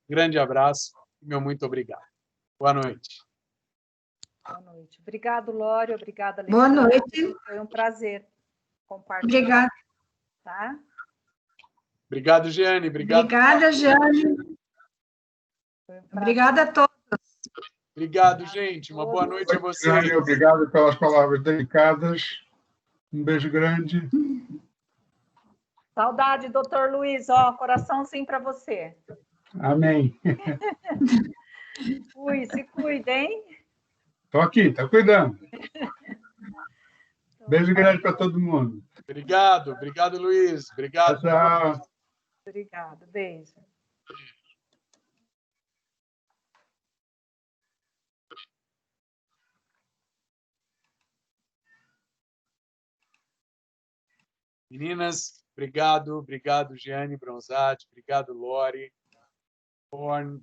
Grande abraço e meu muito obrigado. Boa noite. Boa noite. Obrigado, Lória. Obrigada, Alexandre. Boa noite. Foi um prazer compartilhar. Obrigada. Tá? Obrigado, Jeane. Obrigado. Obrigada, Jeane. Obrigada a todos. Obrigado, gente. Uma boa noite a vocês. Jeane, obrigado pelas palavras dedicadas. Um beijo grande. Saudade, doutor Luiz. Ó, coraçãozinho para você. Amém. Ui, se cuida, hein? Estou aqui, está cuidando. Beijo grande para todo mundo. Obrigado, Luiz. Obrigado. Tchau. Obrigada, beijo. Meninas, obrigado, Giane Bronzatti, obrigado, Lori. Foi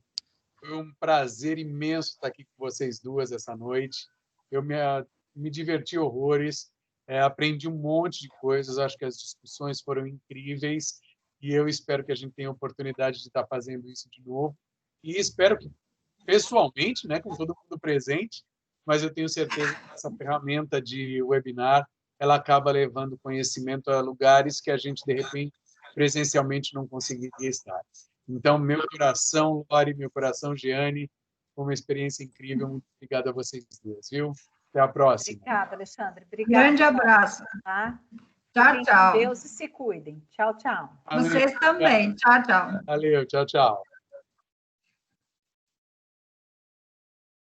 um prazer imenso estar aqui com vocês duas essa noite. Eu me diverti horrores, aprendi um monte de coisas, acho que as discussões foram incríveis e eu espero que a gente tenha a oportunidade de estar fazendo isso de novo. E espero que, pessoalmente, né, com todo mundo presente, mas eu tenho certeza que essa ferramenta de webinar ela acaba levando conhecimento a lugares que a gente, de repente, presencialmente não conseguiria estar. Então, meu coração, Lori, meu coração, Giane, foi uma experiência incrível. Muito obrigado a vocês duas, viu? Até a próxima. Obrigada, Alexandre. Obrigada. Grande abraço. Tá? Tchau, Fiquem com tchau. Deus e se cuidem. Tchau, tchau. Vocês também. Tchau, tchau. Valeu, tchau, tchau.